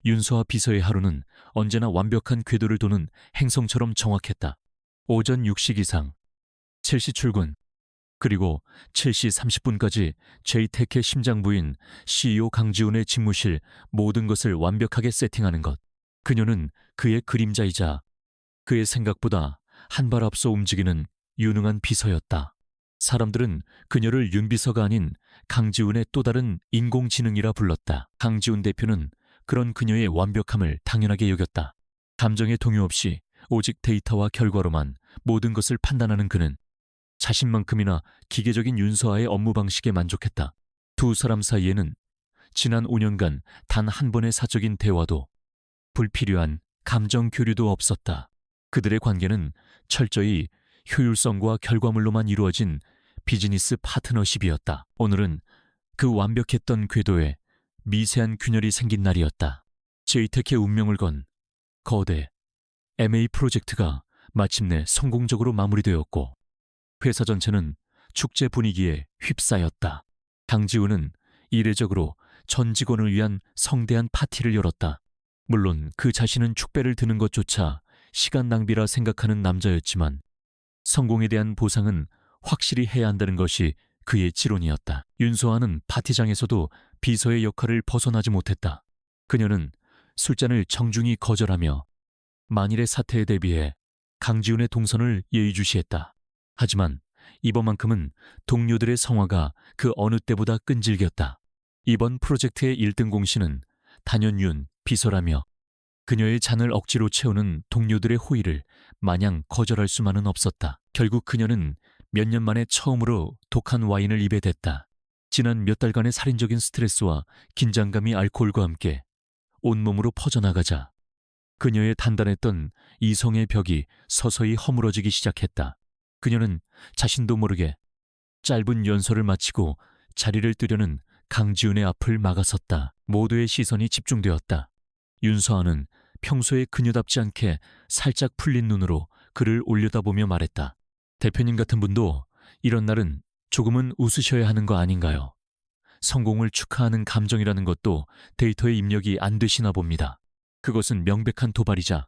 윤서와 비서의 하루는 언제나 완벽한 궤도를 도는 행성처럼 정확했다. 오전 6시 기상, 7시 출근, 그리고 7시 30분까지 제이테크의 심장부인 CEO 강지훈의 집무실 모든 것을 완벽하게 세팅하는 것. 그녀는 그의 그림자이자 그의 생각보다 한 발 앞서 움직이는 유능한 비서였다. 사람들은 그녀를 윤비서가 아닌 강지훈의 또 다른 인공지능이라 불렀다. 강지훈 대표는 그런 그녀의 완벽함을 당연하게 여겼다. 감정의 동요 없이 오직 데이터와 결과로만 모든 것을 판단하는 그는 자신만큼이나 기계적인 윤서와의 업무 방식에 만족했다. 두 사람 사이에는 지난 5년간 단 한 번의 사적인 대화도 불필요한 감정 교류도 없었다. 그들의 관계는 철저히 효율성과 결과물로만 이루어진 비즈니스 파트너십이었다. 오늘은 그 완벽했던 궤도에 미세한 균열이 생긴 날이었다. 제이텍의 운명을 건 거대 MA 프로젝트가 마침내 성공적으로 마무리되었고 회사 전체는 축제 분위기에 휩싸였다. 강지훈은 이례적으로 전 직원을 위한 성대한 파티를 열었다. 물론 그 자신은 축배를 드는 것조차 시간 낭비라 생각하는 남자였지만 성공에 대한 보상은 확실히 해야 한다는 것이 그의 지론이었다. 윤소아는 파티장에서도 비서의 역할을 벗어나지 못했다. 그녀는 술잔을 정중히 거절하며 만일의 사태에 대비해 강지훈의 동선을 예의주시했다. 하지만 이번만큼은 동료들의 성화가 그 어느 때보다 끈질겼다. 이번 프로젝트의 1등 공신은 단연윤 비서라며 그녀의 잔을 억지로 채우는 동료들의 호의를 마냥 거절할 수만은 없었다. 결국 그녀는 몇 년 만에 처음으로 독한 와인을 입에 댔다. 지난 몇 달간의 살인적인 스트레스와 긴장감이 알코올과 함께 온몸으로 퍼져나가자 그녀의 단단했던 이성의 벽이 서서히 허물어지기 시작했다. 그녀는 자신도 모르게 짧은 연설을 마치고 자리를 뜨려는 강지훈의 앞을 막아섰다. 모두의 시선이 집중되었다. 윤서아는 평소에 그녀답지 않게 살짝 풀린 눈으로 그를 올려다보며 말했다. 대표님 같은 분도 이런 날은 조금은 웃으셔야 하는 거 아닌가요? 성공을 축하하는 감정이라는 것도 데이터에 입력이 안 되시나 봅니다. 그것은 명백한 도발이자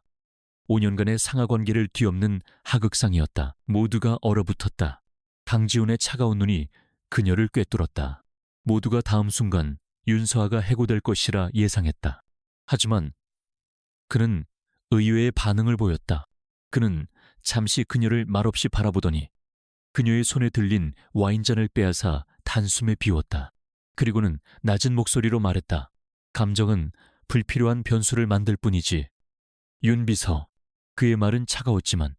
5년간의 상하관계를 뒤엎는 하극상이었다. 모두가 얼어붙었다. 강지훈의 차가운 눈이 그녀를 꿰뚫었다. 모두가 다음 순간 윤서아가 해고될 것이라 예상했다. 하지만 그는 의외의 반응을 보였다. 그는 잠시 그녀를 말없이 바라보더니 그녀의 손에 들린 와인잔을 빼앗아 단숨에 비웠다. 그리고는 낮은 목소리로 말했다. 감정은 불필요한 변수를 만들 뿐이지. 윤 비서. 그의 말은 차가웠지만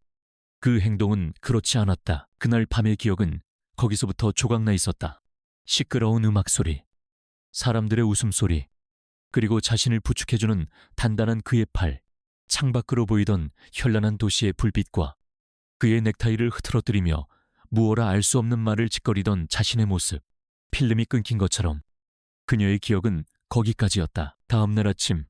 그 행동은 그렇지 않았다. 그날 밤의 기억은 거기서부터 조각나 있었다. 시끄러운 음악 소리, 사람들의 웃음소리, 그리고 자신을 부축해주는 단단한 그의 팔, 창밖으로 보이던 현란한 도시의 불빛과 그의 넥타이를 흐트러뜨리며 무어라 알 수 없는 말을 짓거리던 자신의 모습, 필름이 끊긴 것처럼 그녀의 기억은 거기까지였다. 다음 날 아침,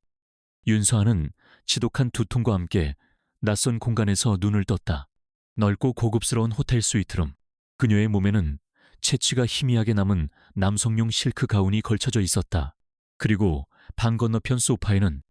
윤서아는 지독한 두통과 함께 낯선 공간에서 눈을 떴다. 넓고 고급스러운 호텔 스위트룸. 그녀의 몸에는 채취가 희미하게 남은 남성용 실크 가운이 걸쳐져 있었다. 그리고 방 건너편 소파에는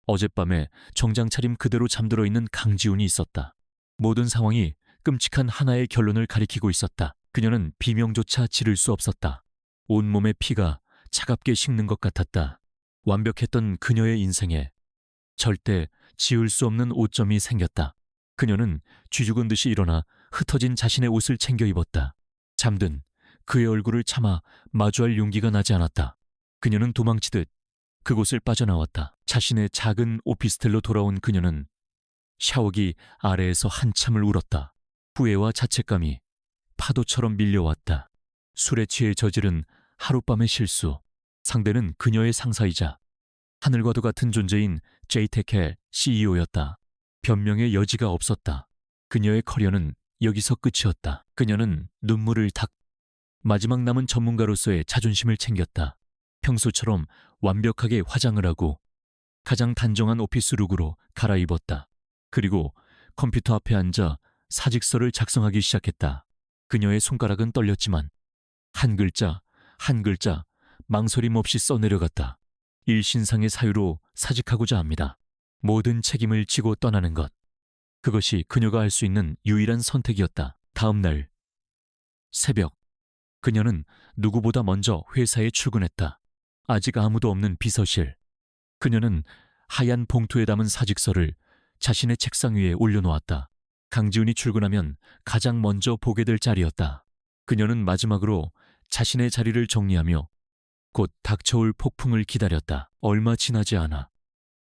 어젯밤에 정장 차림 그대로 잠들어 있는 강지훈이 있었다. 모든 상황이 끔찍한 하나의 결론을 가리키고 있었다. 그녀는 비명조차 지를 수 없었다. 온몸의 피가 차갑게 식는 것 같았다. 완벽했던 그녀의 인생에 절대 지울 수 없는 오점이 생겼다. 그녀는 쥐죽은 듯이 일어나 흩어진 자신의 옷을 챙겨 입었다. 잠든 그의 얼굴을 차마 마주할 용기가 나지 않았다. 그녀는 도망치듯 그곳을 빠져나왔다. 자신의 작은 오피스텔로 돌아온 그녀는 샤워기 아래에서 한참을 울었다. 후회와 자책감이 파도처럼 밀려왔다. 술에 취해 저지른 하룻밤의 실수. 상대는 그녀의 상사이자 하늘과도 같은 존재인 제이테크의 CEO였다. 변명의 여지가 없었다. 그녀의 커리어는 여기서 끝이었다. 그녀는 눈물을 마지막 남은 전문가로서의 자존심을 챙겼다. 평소처럼 완벽하게 화장을 하고 가장 단정한 오피스 룩으로 갈아입었다. 그리고 컴퓨터 앞에 앉아 사직서를 작성하기 시작했다. 그녀의 손가락은 떨렸지만 한 글자 한 글자 망설임 없이 써내려갔다. 일신상의 사유로 사직하고자 합니다. 모든 책임을 지고 떠나는 것. 그것이 그녀가 할 수 있는 유일한 선택이었다. 다음 날 새벽, 그녀는 누구보다 먼저 회사에 출근했다. 아직 아무도 없는 비서실. 그녀는 하얀 봉투에 담은 사직서를 자신의 책상 위에 올려놓았다. 강지훈이 출근하면 가장 먼저 보게 될 자리였다. 그녀는 마지막으로 자신의 자리를 정리하며 곧 닥쳐올 폭풍을 기다렸다. 얼마 지나지 않아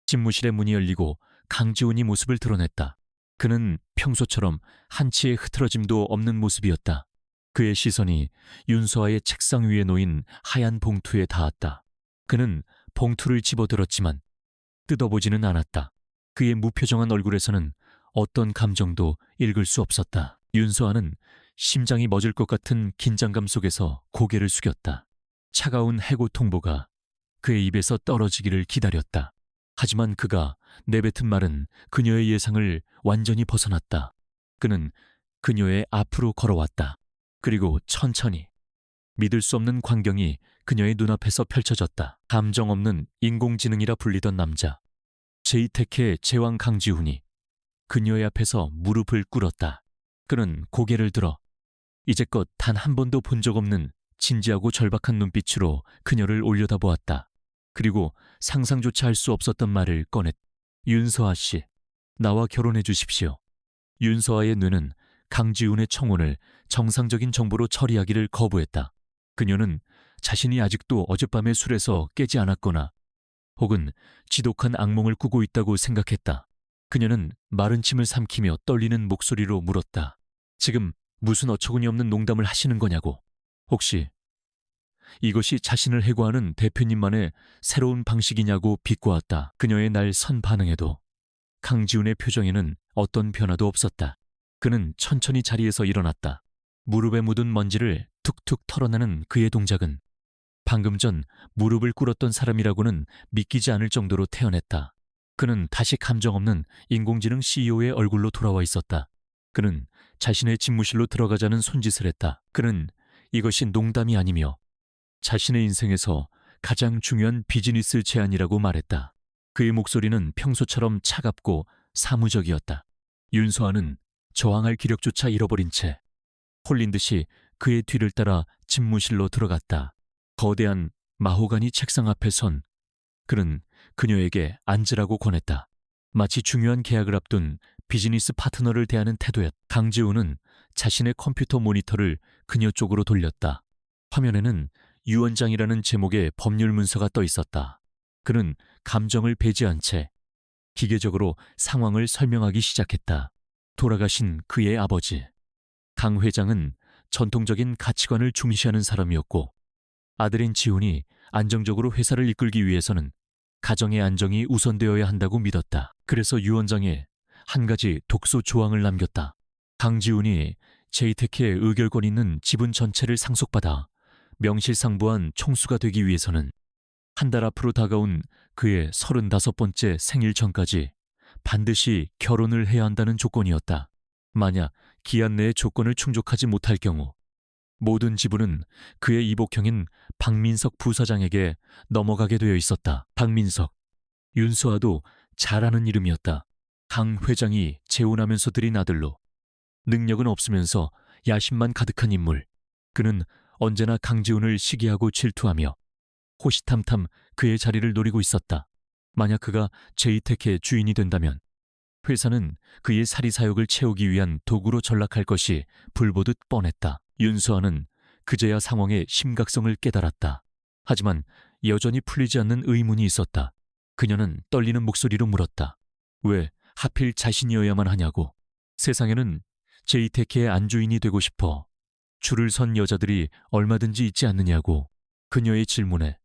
집무실의 문이 열리고 강지훈이 모습을 드러냈다. 그는 평소처럼 한치의 흐트러짐도 없는 모습이었다. 그의 시선이 윤서아의 책상 위에 놓인 하얀 봉투에 닿았다. 그는 봉투를 집어들었지만 뜯어보지는 않았다. 그의 무표정한 얼굴에서는 어떤 감정도 읽을 수 없었다. 윤서아는 심장이 멎을 것 같은 긴장감 속에서 고개를 숙였다. 차가운 해고 통보가 그의 입에서 떨어지기를 기다렸다. 하지만 그가 내뱉은 말은 그녀의 예상을 완전히 벗어났다. 그는 그녀의 앞으로 걸어왔다. 그리고 천천히 믿을 수 없는 광경이 그녀의 눈앞에서 펼쳐졌다. 감정 없는 인공지능이라 불리던 남자 제이테크의 제왕 강지훈이 그녀의 앞에서 무릎을 꿇었다. 그는 고개를 들어 이제껏 단 한 번도 본 적 없는 진지하고 절박한 눈빛으로 그녀를 올려다보았다. 그리고 상상조차 할 수 없었던 말을 꺼냈다. 윤서아 씨, 나와 결혼해 주십시오. 윤서아의 뇌는 강지훈의 청혼을 정상적인 정보로 처리하기를 거부했다. 그녀는 자신이 아직도 어젯밤의 술에서 깨지 않았거나 혹은 지독한 악몽을 꾸고 있다고 생각했다. 그녀는 마른 침을 삼키며 떨리는 목소리로 물었다. 지금 무슨 어처구니 없는 농담을 하시는 거냐고. 혹시 이것이 자신을 해고하는 대표님만의 새로운 방식이냐고 비꼬았다. 그녀의 날 선 반응에도 강지훈의 표정에는 어떤 변화도 없었다. 그는 천천히 자리에서 일어났다. 무릎에 묻은 먼지를 툭툭 털어내는 그의 동작은 방금 전 무릎을 꿇었던 사람이라고는 믿기지 않을 정도로 태연했다. 그는 다시 감정 없는 인공지능 CEO의 얼굴로 돌아와 있었다. 그는 자신의 집무실로 들어가자는 손짓을 했다. 그는 이것이 농담이 아니며 자신의 인생에서 가장 중요한 비즈니스 제안이라고 말했다. 그의 목소리는 평소처럼 차갑고 사무적이었다. 윤서아는 저항할 기력조차 잃어버린 채 홀린 듯이 그의 뒤를 따라 집무실로 들어갔다. 거대한 마호가니 책상 앞에 선 그는 그녀에게 앉으라고 권했다. 마치 중요한 계약을 앞둔 비즈니스 파트너를 대하는 태도였다. 강지훈은 자신의 컴퓨터 모니터를 그녀 쪽으로 돌렸다. 화면에는 유언장이라는 제목의 법률 문서가 떠 있었다. 그는 감정을 배제한 채 기계적으로 상황을 설명하기 시작했다. 돌아가신 그의 아버지 강 회장은 전통적인 가치관을 중시하는 사람이었고 아들인 지훈이 안정적으로 회사를 이끌기 위해서는 가정의 안정이 우선되어야 한다고 믿었다. 그래서 유언장에 한 가지 독소 조항을 남겼다. 강지훈이 제이테크의 의결권 있는 지분 전체를 상속받아 명실상부한 총수가 되기 위해서는 한 달 앞으로 다가온 그의 35번째 생일 전까지 반드시 결혼을 해야 한다는 조건이었다. 만약 기한 내에 조건을 충족하지 못할 경우 모든 지분은 그의 이복형인 박민석 부사장에게 넘어가게 되어 있었다. 박민석, 윤서아도 잘 아는 이름이었다. 강 회장이 재혼하면서 들인 아들로 능력은 없으면서 야심만 가득한 인물. 그는 언제나 강지훈을 시기하고 질투하며 호시탐탐 그의 자리를 노리고 있었다. 만약 그가 제이테크의 주인이 된다면 회사는 그의 사리사욕을 채우기 위한 도구로 전락할 것이 불보듯 뻔했다. 윤서아는 그제야 상황의 심각성을 깨달았다. 하지만 여전히 풀리지 않는 의문이 있었다. 그녀는 떨리는 목소리로 물었다. 왜 하필 자신이어야만 하냐고. 세상에는 제이테크의 안주인이 되고 싶어 줄을 선 여자들이 얼마든지 있지 않느냐고. 그녀의 질문에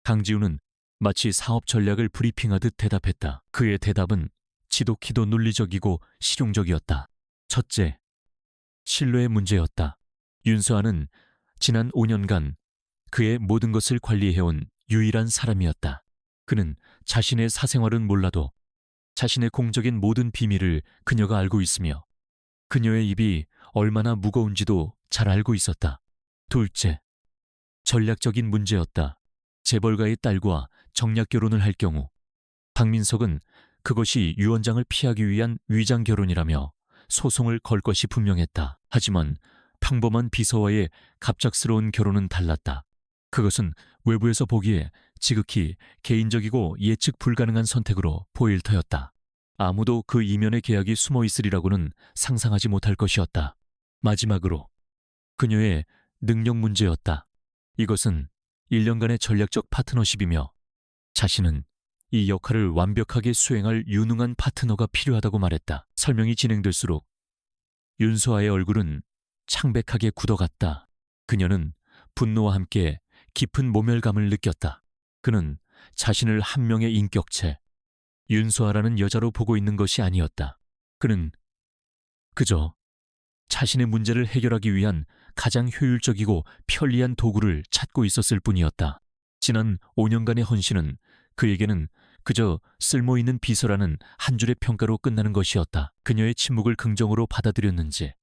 강지훈은 마치 사업 전략을 브리핑하듯 대답했다. 그의 대답은 지독히도 논리적이고 실용적이었다. 첫째, 신뢰의 문제였다. 윤서아는 지난 5년간 그의 모든 것을 관리해온 유일한 사람이었다. 그는 자신의 사생활은 몰라도 자신의 공적인 모든 비밀을 그녀가 알고 있으며 그녀의 입이 얼마나 무거운지도 잘 알고 있었다. 둘째, 전략적인 문제였다. 재벌가의 딸과 정략 결혼을 할 경우 박민석은 그것이 유언장을 피하기 위한 위장 결혼이라며 소송을 걸 것이 분명했다. 하지만 평범한 비서와의 갑작스러운 결혼은 달랐다. 그것은 외부에서 보기에 지극히 개인적이고 예측 불가능한 선택으로 보일 터였다. 아무도 그 이면의 계약이 숨어 있으리라고는 상상하지 못할 것이었다. 마지막으로 그녀의 능력 문제였다. 이것은 1년간의 전략적 파트너십이며 자신은 이 역할을 완벽하게 수행할 유능한 파트너가 필요하다고 말했다. 설명이 진행될수록 윤수아의 얼굴은 창백하게 굳어갔다. 그녀는 분노와 함께 깊은 모멸감을 느꼈다. 그는 자신을 한 명의 인격체, 윤수아라는 여자로 보고 있는 것이 아니었다. 그는 그저 자신의 문제를 해결하기 위한 가장 효율적이고 편리한 도구를 찾고 있었을 뿐이었다. 지난 5년간의 헌신은 그에게는 그저 쓸모있는 비서라는 한 줄의 평가로 끝나는 것이었다. 그녀의 침묵을 긍정으로 받아들였는지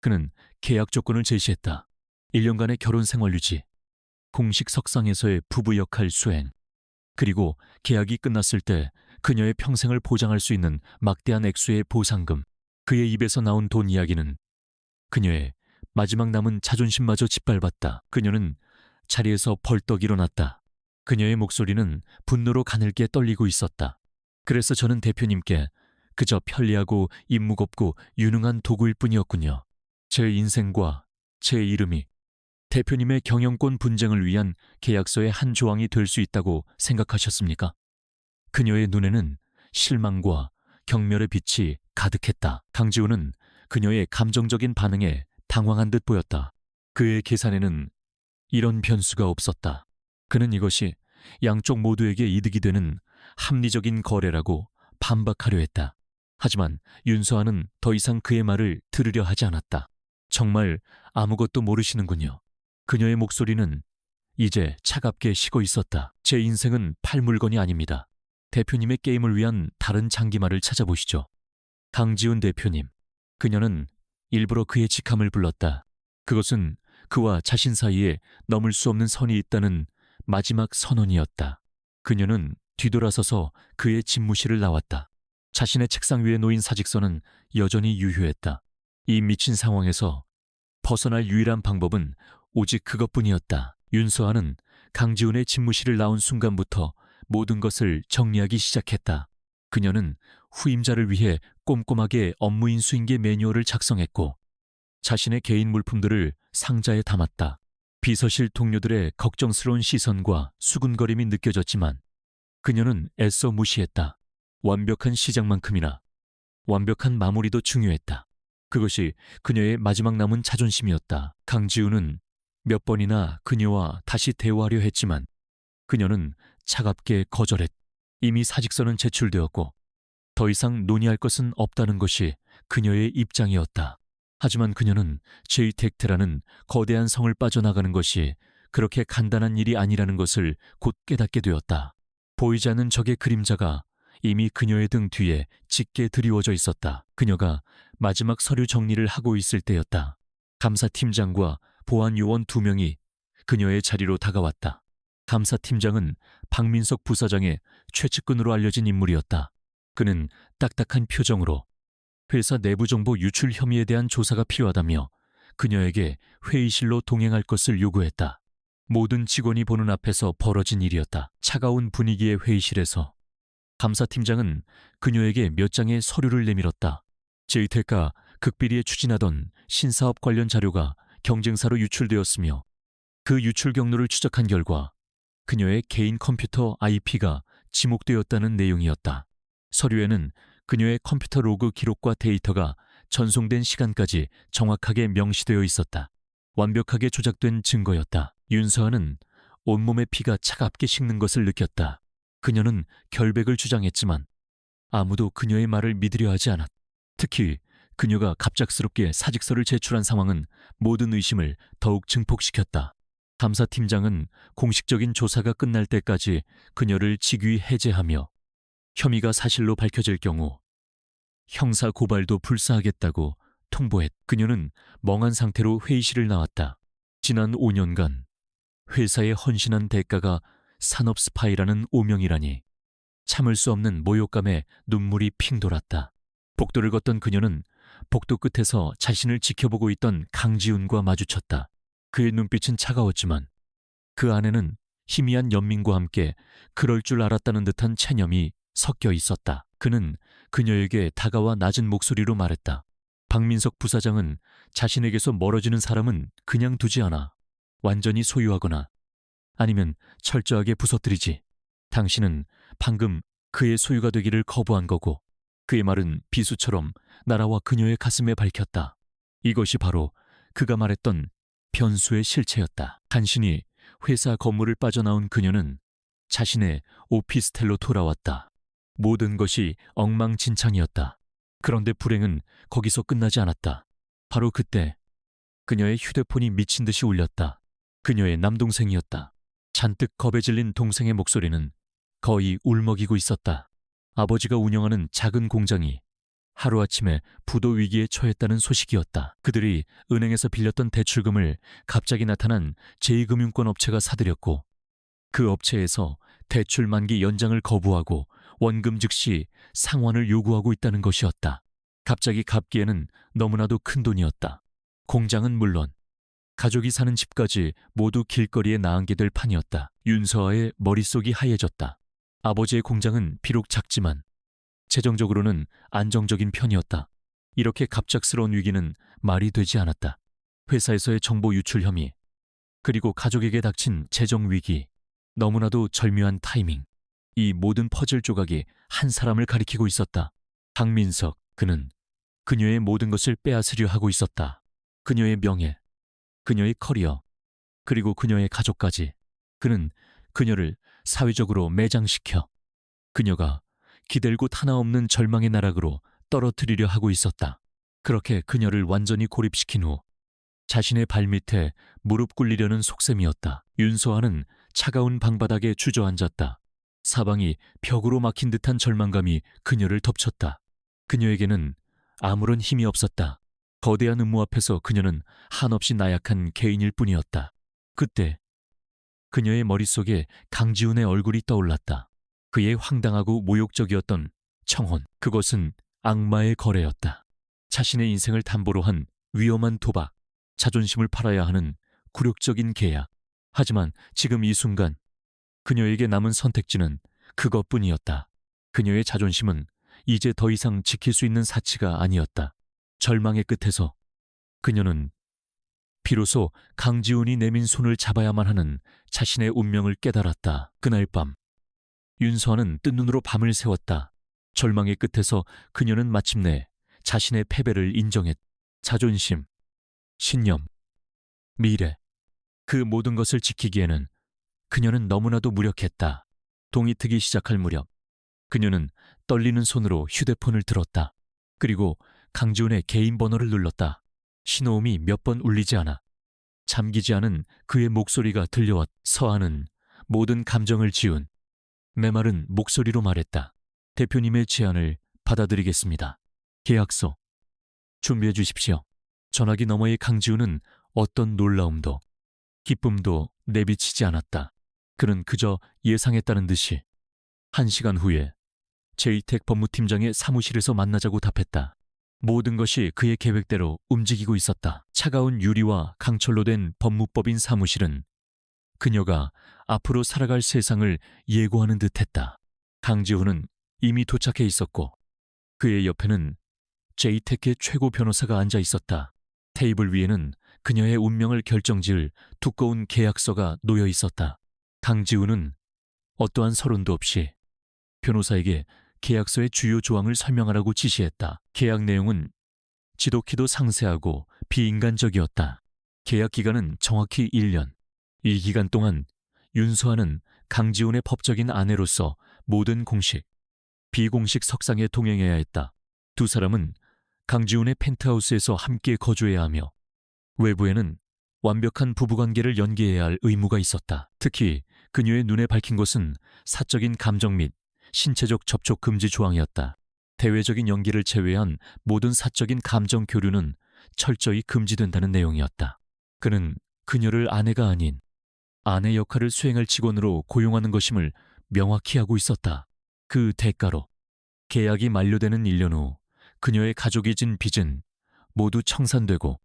그는 계약 조건을 제시했다. 1년간의 결혼 생활 유지, 공식 석상에서의 부부 역할 수행, 그리고 계약이 끝났을 때 그녀의 평생을 보장할 수 있는 막대한 액수의 보상금. 그의 입에서 나온 돈 이야기는 그녀의 마지막 남은 자존심마저 짓밟았다. 그녀는 자리에서 벌떡 일어났다. 그녀의 목소리는 분노로 가늘게 떨리고 있었다. 그래서 저는 대표님께 그저 편리하고 입무겁고 유능한 도구일 뿐이었군요. 제 인생과 제 이름이 대표님의 경영권 분쟁을 위한 계약서의 한 조항이 될 수 있다고 생각하셨습니까? 그녀의 눈에는 실망과 경멸의 빛이 가득했다. 강지훈은 그녀의 감정적인 반응에 당황한 듯 보였다. 그의 계산에는 이런 변수가 없었다. 그는 이것이 양쪽 모두에게 이득이 되는 합리적인 거래라고 반박하려 했다. 하지만 윤서아는 더 이상 그의 말을 들으려 하지 않았다. 정말 아무것도 모르시는군요. 그녀의 목소리는 이제 차갑게 식어 있었다. 제 인생은 팔 물건이 아닙니다. 대표님의 게임을 위한 다른 장기말을 찾아보시죠. 강지훈 대표님. 그녀는 일부러 그의 직함을 불렀다. 그것은 그와 자신 사이에 넘을 수 없는 선이 있다는 마지막 선언이었다. 그녀는 뒤돌아서서 그의 집무실을 나왔다. 자신의 책상 위에 놓인 사직서는 여전히 유효했다. 이 미친 상황에서 벗어날 유일한 방법은 오직 그것뿐이었다. 윤서아는 강지훈의 집무실을 나온 순간부터 모든 것을 정리하기 시작했다. 그녀는 후임자를 위해 꼼꼼하게 업무 인수인계 매뉴얼을 작성했고 자신의 개인 물품들을 상자에 담았다. 비서실 동료들의 걱정스러운 시선과 수군거림이 느껴졌지만 그녀는 애써 무시했다. 완벽한 시작만큼이나 완벽한 마무리도 중요했다. 그것이 그녀의 마지막 남은 자존심이었다. 강지훈은 몇 번이나 그녀와 다시 대화하려 했지만 그녀는 차갑게 거절했다. 이미 사직서는 제출되었고 더 이상 논의할 것은 없다는 것이 그녀의 입장이었다. 하지만 그녀는 제이텍트라는 거대한 성을 빠져나가는 것이 그렇게 간단한 일이 아니라는 것을 곧 깨닫게 되었다. 보이지 않는 적의 그림자가 이미 그녀의 등 뒤에 짙게 드리워져 있었다. 그녀가 마지막 서류 정리를 하고 있을 때였다. 감사팀장과 보안요원 2명이 그녀의 자리로 다가왔다. 감사팀장은 박민석 부사장의 최측근으로 알려진 인물이었다. 그는 딱딱한 표정으로 회사 내부 정보 유출 혐의에 대한 조사가 필요하다며 그녀에게 회의실로 동행할 것을 요구했다. 모든 직원이 보는 앞에서 벌어진 일이었다. 차가운 분위기의 회의실에서 감사팀장은 그녀에게 몇 장의 서류를 내밀었다. 제이텍가 극비리에 추진하던 신사업 관련 자료가 경쟁사로 유출되었으며 그 유출 경로를 추적한 결과 그녀의 개인 컴퓨터 IP가 지목되었다는 내용이었다. 서류에는 그녀의 컴퓨터 로그 기록과 데이터가 전송된 시간까지 정확하게 명시되어 있었다. 완벽하게 조작된 증거였다. 윤서아는 온몸의 피가 차갑게 식는 것을 느꼈다. 그녀는 결백을 주장했지만 아무도 그녀의 말을 믿으려 하지 않았다. 특히 그녀가 갑작스럽게 사직서를 제출한 상황은 모든 의심을 더욱 증폭시켰다. 감사팀장은 공식적인 조사가 끝날 때까지 그녀를 직위 해제하며 혐의가 사실로 밝혀질 경우 형사 고발도 불사하겠다고 통보했다. 그녀는 멍한 상태로 회의실을 나왔다. 지난 5년간 회사에 헌신한 대가가 산업 스파이라는 오명이라니. 참을 수 없는 모욕감에 눈물이 핑 돌았다. 복도를 걷던 그녀는 복도 끝에서 자신을 지켜보고 있던 강지훈과 마주쳤다. 그의 눈빛은 차가웠지만 그 안에는 희미한 연민과 함께 그럴 줄 알았다는 듯한 체념이 섞여 있었다. 그는 그녀에게 다가와 낮은 목소리로 말했다. 박민석 부사장은 자신에게서 멀어지는 사람은 그냥 두지 않아. 완전히 소유하거나 아니면 철저하게 부서뜨리지. 당신은 방금 그의 소유가 되기를 거부한 거고. 그의 말은 비수처럼 나라와 그녀의 가슴에 밝혔다. 이것이 바로 그가 말했던 변수의 실체였다. 간신히 회사 건물을 빠져나온 그녀는 자신의 오피스텔로 돌아왔다. 모든 것이 엉망진창이었다. 그런데 불행은 거기서 끝나지 않았다. 바로 그때 그녀의 휴대폰이 미친 듯이 울렸다. 그녀의 남동생이었다. 잔뜩 겁에 질린 동생의 목소리는 거의 울먹이고 있었다. 아버지가 운영하는 작은 공장이 하루아침에 부도 위기에 처했다는 소식이었다. 그들이 은행에서 빌렸던 대출금을 갑자기 나타난 제2금융권 업체가 사들였고 그 업체에서 대출 만기 연장을 거부하고 원금 즉시 상환을 요구하고 있다는 것이었다. 갑자기 갚기에는 너무나도 큰 돈이었다. 공장은 물론 가족이 사는 집까지 모두 길거리에 나앉게 될 판이었다. 윤서아의 머릿속이 하얘졌다. 아버지의 공장은 비록 작지만 재정적으로는 안정적인 편이었다. 이렇게 갑작스러운 위기는 말이 되지 않았다. 회사에서의 정보 유출 혐의, 그리고 가족에게 닥친 재정 위기, 너무나도 절묘한 타이밍. 이 모든 퍼즐 조각이 한 사람을 가리키고 있었다. 박민석. 그는 그녀의 모든 것을 빼앗으려 하고 있었다. 그녀의 명예, 그녀의 커리어, 그리고 그녀의 가족까지. 그는 그녀를 사회적으로 매장시켜 그녀가 기댈 곳 하나 없는 절망의 나락으로 떨어뜨리려 하고 있었다. 그렇게 그녀를 완전히 고립시킨 후 자신의 발밑에 무릎 꿇리려는 속셈이었다. 윤서아는 차가운 방바닥에 주저앉았다. 사방이 벽으로 막힌 듯한 절망감이 그녀를 덮쳤다. 그녀에게는 아무런 힘이 없었다. 거대한 음모 앞에서 그녀는 한없이 나약한 개인일 뿐이었다. 그때 그녀의 머릿속에 강지훈의 얼굴이 떠올랐다. 그의 황당하고 모욕적이었던 청혼. 그것은 악마의 거래였다. 자신의 인생을 담보로 한 위험한 도박, 자존심을 팔아야 하는 굴욕적인 계약. 하지만 지금 이 순간 그녀에게 남은 선택지는 그것뿐이었다. 그녀의 자존심은 이제 더 이상 지킬 수 있는 사치가 아니었다. 절망의 끝에서 그녀는 비로소 강지훈이 내민 손을 잡아야만 하는 자신의 운명을 깨달았다. 그날 밤 윤서아는 뜬 눈으로 밤을 새웠다. 절망의 끝에서 그녀는 마침내 자신의 패배를 인정했다. 자존심, 신념, 미래, 그 모든 것을 지키기에는 그녀는 너무나도 무력했다. 동이 트기 시작할 무렵 그녀는 떨리는 손으로 휴대폰을 들었다. 그리고 강지훈의 개인 번호를 눌렀다. 신호음이 몇 번 울리지 않아 잠기지 않은 그의 목소리가 들려왔. 서아는 모든 감정을 지운 메마른 목소리로 말했다. 대표님의 제안을 받아들이겠습니다. 계약서 준비해 주십시오. 전화기 너머의 강지훈은 어떤 놀라움도 기쁨도 내비치지 않았다. 그는 그저 예상했다는 듯이 1시간 후에 제이텍 법무팀장의 사무실에서 만나자고 답했다. 모든 것이 그의 계획대로 움직이고 있었다. 차가운 유리와 강철로 된 법무법인 사무실은 그녀가 앞으로 살아갈 세상을 예고하는 듯했다. 강지훈은 이미 도착해 있었고 그의 옆에는 제이텍의 최고 변호사가 앉아 있었다. 테이블 위에는 그녀의 운명을 결정지을 두꺼운 계약서가 놓여 있었다. 강지훈은 어떠한 서론도 없이 변호사에게 계약서의 주요 조항을 설명하라고 지시했다. 계약 내용은 지독히도 상세하고 비인간적이었다. 계약 기간은 정확히 1년. 이 기간 동안 윤서아는 강지훈의 법적인 아내로서 모든 공식, 비공식 석상에 동행해야 했다. 두 사람은 강지훈의 펜트하우스에서 함께 거주해야 하며 외부에는 완벽한 부부관계를 연기해야 할 의무가 있었다. 특히 그녀의 눈에 밝힌 것은 사적인 감정 및 신체적 접촉 금지 조항이었다. 대외적인 연기를 제외한 모든 사적인 감정 교류는 철저히 금지된다는 내용이었다. 그는 그녀를 아내가 아닌 아내 역할을 수행할 직원으로 고용하는 것임을 명확히 하고 있었다. 그 대가로 계약이 만료되는 1년 후 그녀의 가족이 진 빚은 모두 청산되고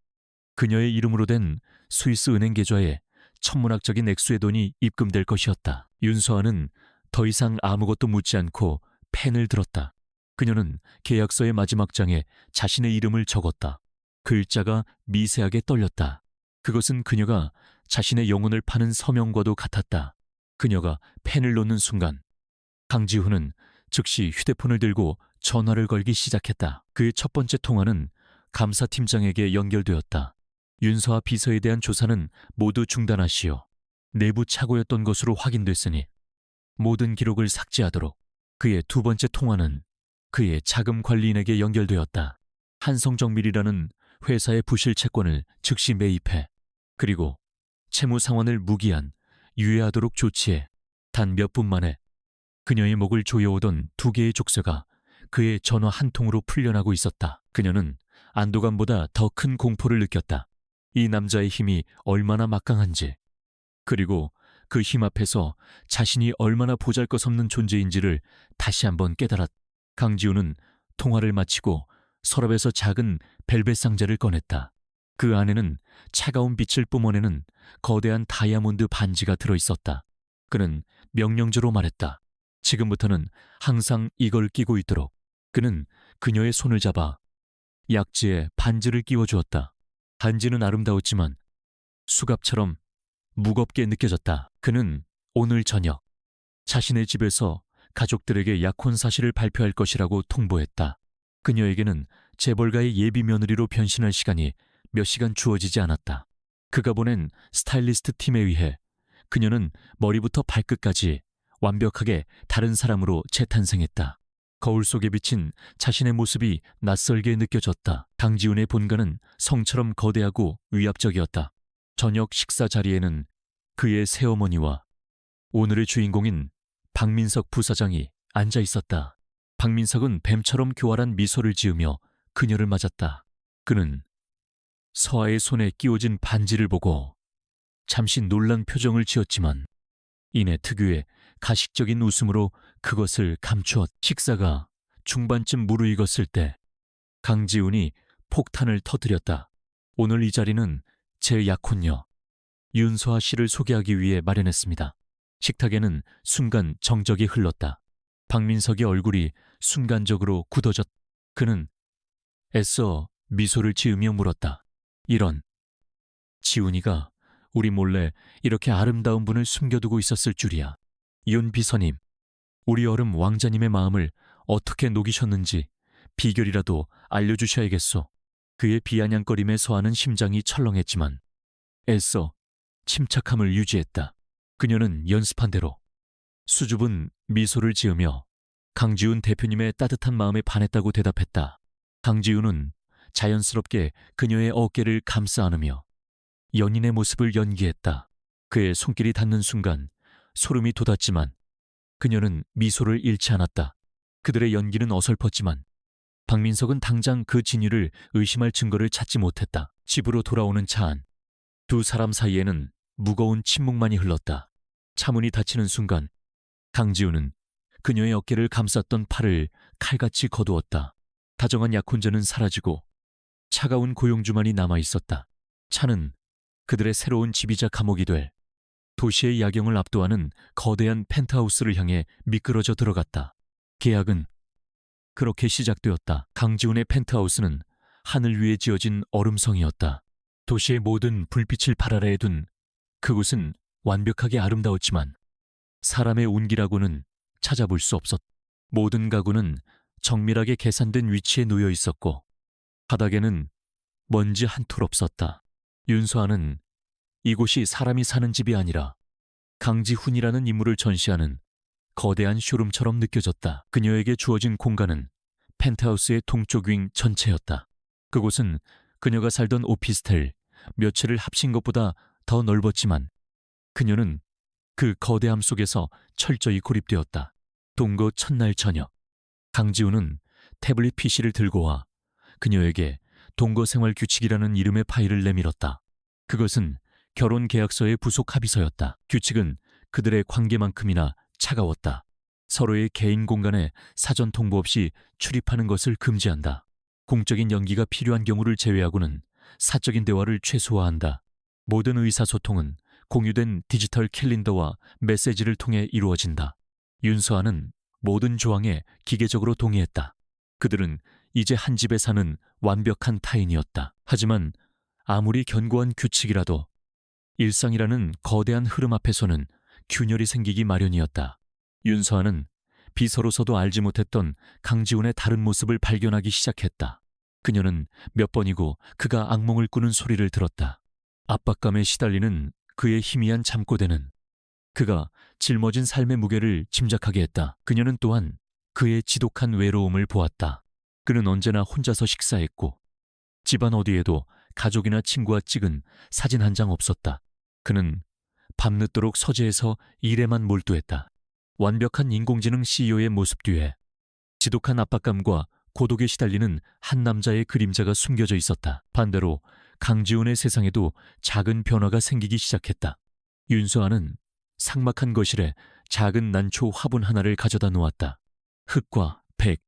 그녀의 이름으로 된 스위스 은행 계좌에 천문학적인 액수의 돈이 입금될 것이었다. 윤서아는 더 이상 아무것도 묻지 않고 펜을 들었다. 그녀는 계약서의 마지막 장에 자신의 이름을 적었다. 글자가 미세하게 떨렸다. 그것은 그녀가 자신의 영혼을 파는 서명과도 같았다. 그녀가 펜을 놓는 순간 강지훈은 즉시 휴대폰을 들고 전화를 걸기 시작했다. 그의 첫 번째 통화는 감사팀장에게 연결되었다. 윤서아 비서에 대한 조사는 모두 중단하시오. 내부 착오였던 것으로 확인됐으니 모든 기록을 삭제하도록. 그의 두 번째 통화는 그의 자금 관리인에게 연결되었다. 한성정밀이라는 회사의 부실 채권을 즉시 매입해 그리고 채무 상환을 무기한 유예하도록 조치해. 단 몇 분 만에 그녀의 목을 조여오던 두 개의 족쇄가 그의 전화 한 통으로 풀려나고 있었다. 그녀는 안도감보다 더 큰 공포를 느꼈다. 이 남자의 힘이 얼마나 막강한지, 그리고 그 힘 앞에서 자신이 얼마나 보잘것없는 존재인지를 다시 한번 깨달았다. 강지우는 통화를 마치고 서랍에서 작은 벨벳 상자를 꺼냈다. 그 안에는 차가운 빛을 뿜어내는 거대한 다이아몬드 반지가 들어있었다. 그는 명령조로 말했다. 지금부터는 항상 이걸 끼고 있도록. 그는 그녀의 손을 잡아 약지에 반지를 끼워주었다. 반지는 아름다웠지만 수갑처럼 무겁게 느껴졌다. 그는 오늘 저녁 자신의 집에서 가족들에게 약혼 사실을 발표할 것이라고 통보했다. 그녀에게는 재벌가의 예비 며느리로 변신할 시간이 몇 시간 주어지지 않았다. 그가 보낸 스타일리스트 팀에 의해 그녀는 머리부터 발끝까지 완벽하게 다른 사람으로 재탄생했다. 거울 속에 비친 자신의 모습이 낯설게 느껴졌다. 강지훈의 본가는 성처럼 거대하고 위압적이었다. 저녁 식사 자리에는 그의 새어머니와 오늘의 주인공인 박민석 부사장이 앉아 있었다. 박민석은 뱀처럼 교활한 미소를 지으며 그녀를 맞았다. 그는 서아의 손에 끼워진 반지를 보고 잠시 놀란 표정을 지었지만 이내 특유의 가식적인 웃음으로 그것을 감추었다. 식사가 중반쯤 무르익었을 때 강지훈이 폭탄을 터뜨렸다. 오늘 이 자리는 제 약혼녀 윤서아 씨를 소개하기 위해 마련했습니다. 식탁에는 순간 정적이 흘렀다. 박민석의 얼굴이 순간적으로 굳어졌다. 그는 애써 미소를 지으며 물었다. 이런, 지훈이가 우리 몰래 이렇게 아름다운 분을 숨겨두고 있었을 줄이야. 윤 비서님, 우리 얼음 왕자님의 마음을 어떻게 녹이셨는지 비결이라도 알려주셔야겠소. 그의 비아냥거림에 서하는 심장이 철렁했지만 애써 침착함을 유지했다. 그녀는 연습한 대로 수줍은 미소를 지으며 강지훈 대표님의 따뜻한 마음에 반했다고 대답했다. 강지훈은 자연스럽게 그녀의 어깨를 감싸 안으며 연인의 모습을 연기했다. 그의 손길이 닿는 순간 소름이 돋았지만 그녀는 미소를 잃지 않았다. 그들의 연기는 어설펐지만 박민석은 당장 그 진위를 의심할 증거를 찾지 못했다. 집으로 돌아오는 차 안. 두 사람 사이에는 무거운 침묵만이 흘렀다. 차문이 닫히는 순간 강지훈은 그녀의 어깨를 감쌌던 팔을 칼같이 거두었다. 다정한 약혼자는 사라지고 차가운 고용주만이 남아있었다. 차는 그들의 새로운 집이자 감옥이 될 도시의 야경을 압도하는 거대한 펜트하우스를 향해 미끄러져 들어갔다. 계약은 그렇게 시작되었다. 강지훈의 펜트하우스는 하늘 위에 지어진 얼음성이었다. 도시의 모든 불빛을 발 아래에 둔 그곳은 완벽하게 아름다웠지만 사람의 온기라고는 찾아볼 수 없었다. 모든 가구는 정밀하게 계산된 위치에 놓여 있었고 바닥에는 먼지 한 톨 없었다. 윤서아는 이곳이 사람이 사는 집이 아니라 강지훈이라는 인물을 전시하는 거대한 쇼룸처럼 느껴졌다. 그녀에게 주어진 공간은 펜트하우스의 동쪽 윙 전체였다. 그곳은 그녀가 살던 오피스텔 몇 채를 합친 것보다 더 넓었지만 그녀는 그 거대함 속에서 철저히 고립되었다. 동거 첫날 저녁, 강지훈은 태블릿 PC를 들고 와 그녀에게 동거 생활 규칙이라는 이름의 파일을 내밀었다. 그것은 결혼 계약서의 부속 합의서였다. 규칙은 그들의 관계만큼이나 차가웠다. 서로의 개인 공간에 사전 통보 없이 출입하는 것을 금지한다. 공적인 연기가 필요한 경우를 제외하고는 사적인 대화를 최소화한다. 모든 의사소통은 공유된 디지털 캘린더와 메시지를 통해 이루어진다. 윤서아는 모든 조항에 기계적으로 동의했다. 그들은 이제 한 집에 사는 완벽한 타인이었다. 하지만 아무리 견고한 규칙이라도 일상이라는 거대한 흐름 앞에서는 균열이 생기기 마련이었다. 윤서아는 비서로서도 알지 못했던 강지훈의 다른 모습을 발견하기 시작했다. 그녀는 몇 번이고 그가 악몽을 꾸는 소리를 들었다. 압박감에 시달리는 그의 희미한 잠꼬대는 그가 짊어진 삶의 무게를 짐작하게 했다. 그녀는 또한 그의 지독한 외로움을 보았다. 그는 언제나 혼자서 식사했고 집안 어디에도 가족이나 친구와 찍은 사진 한 장 없었다. 그는 밤늦도록 서재에서 일에만 몰두했다. 완벽한 인공지능 CEO의 모습 뒤에 지독한 압박감과 고독에 시달리는 한 남자의 그림자가 숨겨져 있었다. 반대로 강지훈의 세상에도 작은 변화가 생기기 시작했다. 윤서아는 삭막한 거실에 작은 난초 화분 하나를 가져다 놓았다. 흑과 백,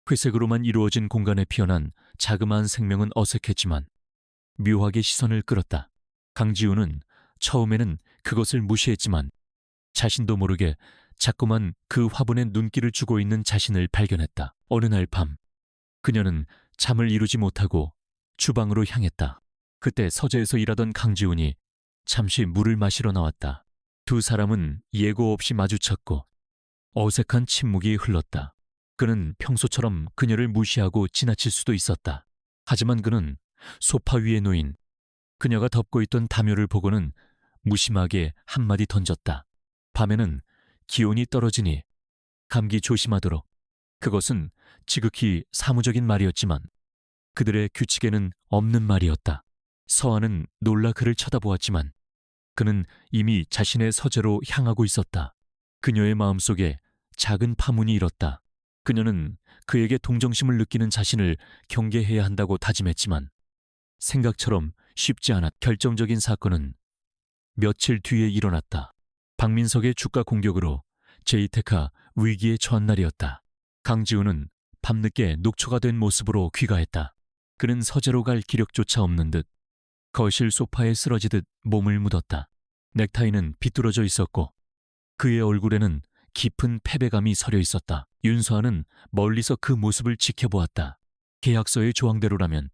회색으로만 이루어진 공간에 피어난 자그마한 생명은 어색했지만 묘하게 시선을 끌었다. 강지훈은 처음에는 그것을 무시했지만 자신도 모르게 자꾸만 그 화분에 눈길을 주고 있는 자신을 발견했다. 어느 날 밤, 그녀는 잠을 이루지 못하고 주방으로 향했다. 그때 서재에서 일하던 강지훈이 잠시 물을 마시러 나왔다. 두 사람은 예고 없이 마주쳤고 어색한 침묵이 흘렀다. 그는 평소처럼 그녀를 무시하고 지나칠 수도 있었다. 하지만 그는 소파 위에 놓인 그녀가 덮고 있던 담요를 보고는 무심하게 한마디 던졌다. 밤에는 기온이 떨어지니 감기 조심하도록. 그것은 지극히 사무적인 말이었지만 그들의 규칙에는 없는 말이었다. 서아는 놀라 그를 쳐다보았지만 그는 이미 자신의 서재로 향하고 있었다. 그녀의 마음속에 작은 파문이 일었다. 그녀는 그에게 동정심을 느끼는 자신을 경계해야 한다고 다짐했지만 생각처럼 쉽지 않았. 결정적인 사건은 며칠 뒤에 일어났다. 박민석의 주가 공격으로 제이테카 위기에 처한 날이었다. 강지훈은 밤늦게 녹초가 된 모습으로 귀가했다. 그는 서재로 갈 기력조차 없는 듯 거실 소파에 쓰러지듯 몸을 묻었다. 넥타이는 비뚤어져 있었고 그의 얼굴에는 깊은 패배감이 서려 있었다. 윤서아는 멀리서 그 모습을 지켜보았다. 계약서의 조항대로라면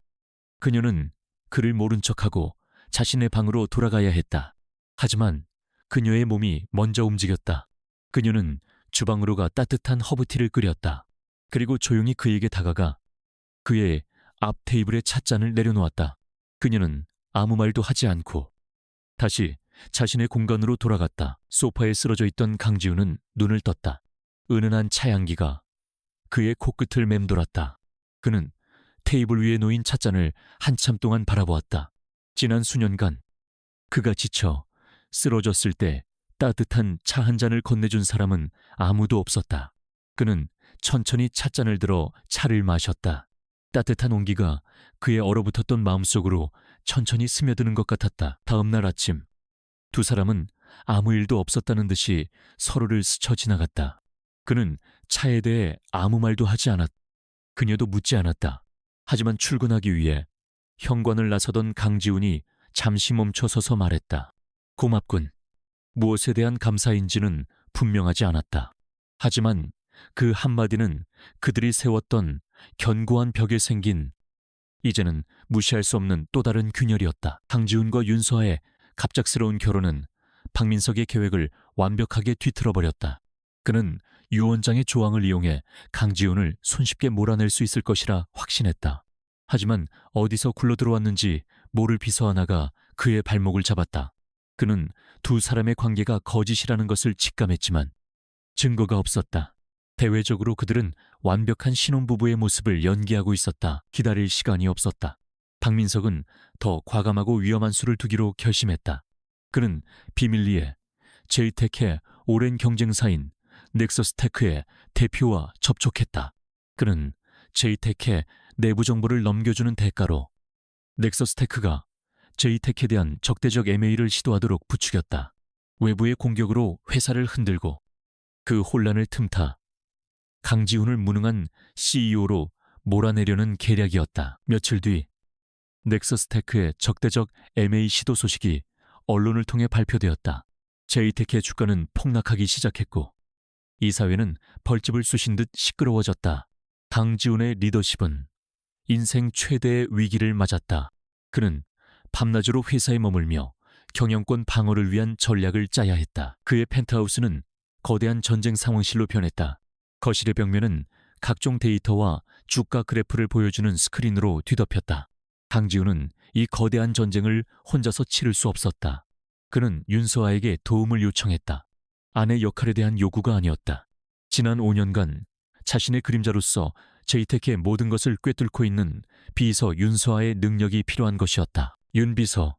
그녀는 그를 모른 척하고 자신의 방으로 돌아가야 했다. 하지만 그녀의 몸이 먼저 움직였다. 그녀는 주방으로 가 따뜻한 허브티를 끓였다. 그리고 조용히 그에게 다가가 그의 앞 테이블에 찻잔을 내려놓았다. 그녀는 아무 말도 하지 않고 다시 자신의 공간으로 돌아갔다. 소파에 쓰러져 있던 강지훈은 눈을 떴다. 은은한 차향기가 그의 코끝을 맴돌았다. 그는 테이블 위에 놓인 찻잔을 한참 동안 바라보았다. 지난 수년간 그가 지쳐 쓰러졌을 때 따뜻한 차 한 잔을 건네준 사람은 아무도 없었다. 그는 천천히 찻잔을 들어 차를 마셨다. 따뜻한 온기가 그의 얼어붙었던 마음속으로 천천히 스며드는 것 같았다. 다음 날 아침 두 사람은 아무 일도 없었다는 듯이 서로를 스쳐 지나갔다. 그는 차에 대해 아무 말도 하지 않았다. 그녀도 묻지 않았다. 하지만 출근하기 위해 현관을 나서던 강지훈이 잠시 멈춰 서서 말했다. 고맙군. 무엇에 대한 감사인지는 분명하지 않았다. 하지만 그 한마디는 그들이 세웠던 견고한 벽에 생긴 이제는 무시할 수 없는 또 다른 균열이었다. 강지훈과 윤서아의 갑작스러운 결혼은 박민석의 계획을 완벽하게 뒤틀어버렸다. 그는 유언장의 조항을 이용해 강지훈을 손쉽게 몰아낼 수 있을 것이라 확신했다. 하지만 어디서 굴러들어왔는지 모를 비서 하나가 그의 발목을 잡았다. 그는 두 사람의 관계가 거짓이라는 것을 직감했지만 증거가 없었다. 대외적으로 그들은 완벽한 신혼부부의 모습을 연기하고 있었다. 기다릴 시간이 없었다. 박민석은 더 과감하고 위험한 수를 두기로 결심했다. 그는 비밀리에 제이텍의 오랜 경쟁사인 넥서스테크의 대표와 접촉했다. 그는 제이텍의 내부 정보를 넘겨주는 대가로 넥서스테크가 제이텍에 대한 적대적 MA를 시도하도록 부추겼다. 외부의 공격으로 회사를 흔들고 그 혼란을 틈타 강지훈을 무능한 CEO로 몰아내려는 계략이었다. 며칠 뒤 넥서스테크의 적대적 MA 시도 소식이 언론을 통해 발표되었다. 제이텍의 주가는 폭락하기 시작했고 이사회는 벌집을 쑤신 듯 시끄러워졌다. 강지훈의 리더십은 인생 최대의 위기를 맞았다. 그는 밤낮으로 회사에 머물며 경영권 방어를 위한 전략을 짜야 했다. 그의 펜트하우스는 거대한 전쟁 상황실로 변했다. 거실의 벽면은 각종 데이터와 주가 그래프를 보여주는 스크린으로 뒤덮였다. 강지훈은 이 거대한 전쟁을 혼자서 치를 수 없었다. 그는 윤서아에게 도움을 요청했다. 아내 역할에 대한 요구가 아니었다. 지난 5년간 자신의 그림자로서 제이텍의 모든 것을 꿰뚫고 있는 비서 윤서아의 능력이 필요한 것이었다. 윤 비서,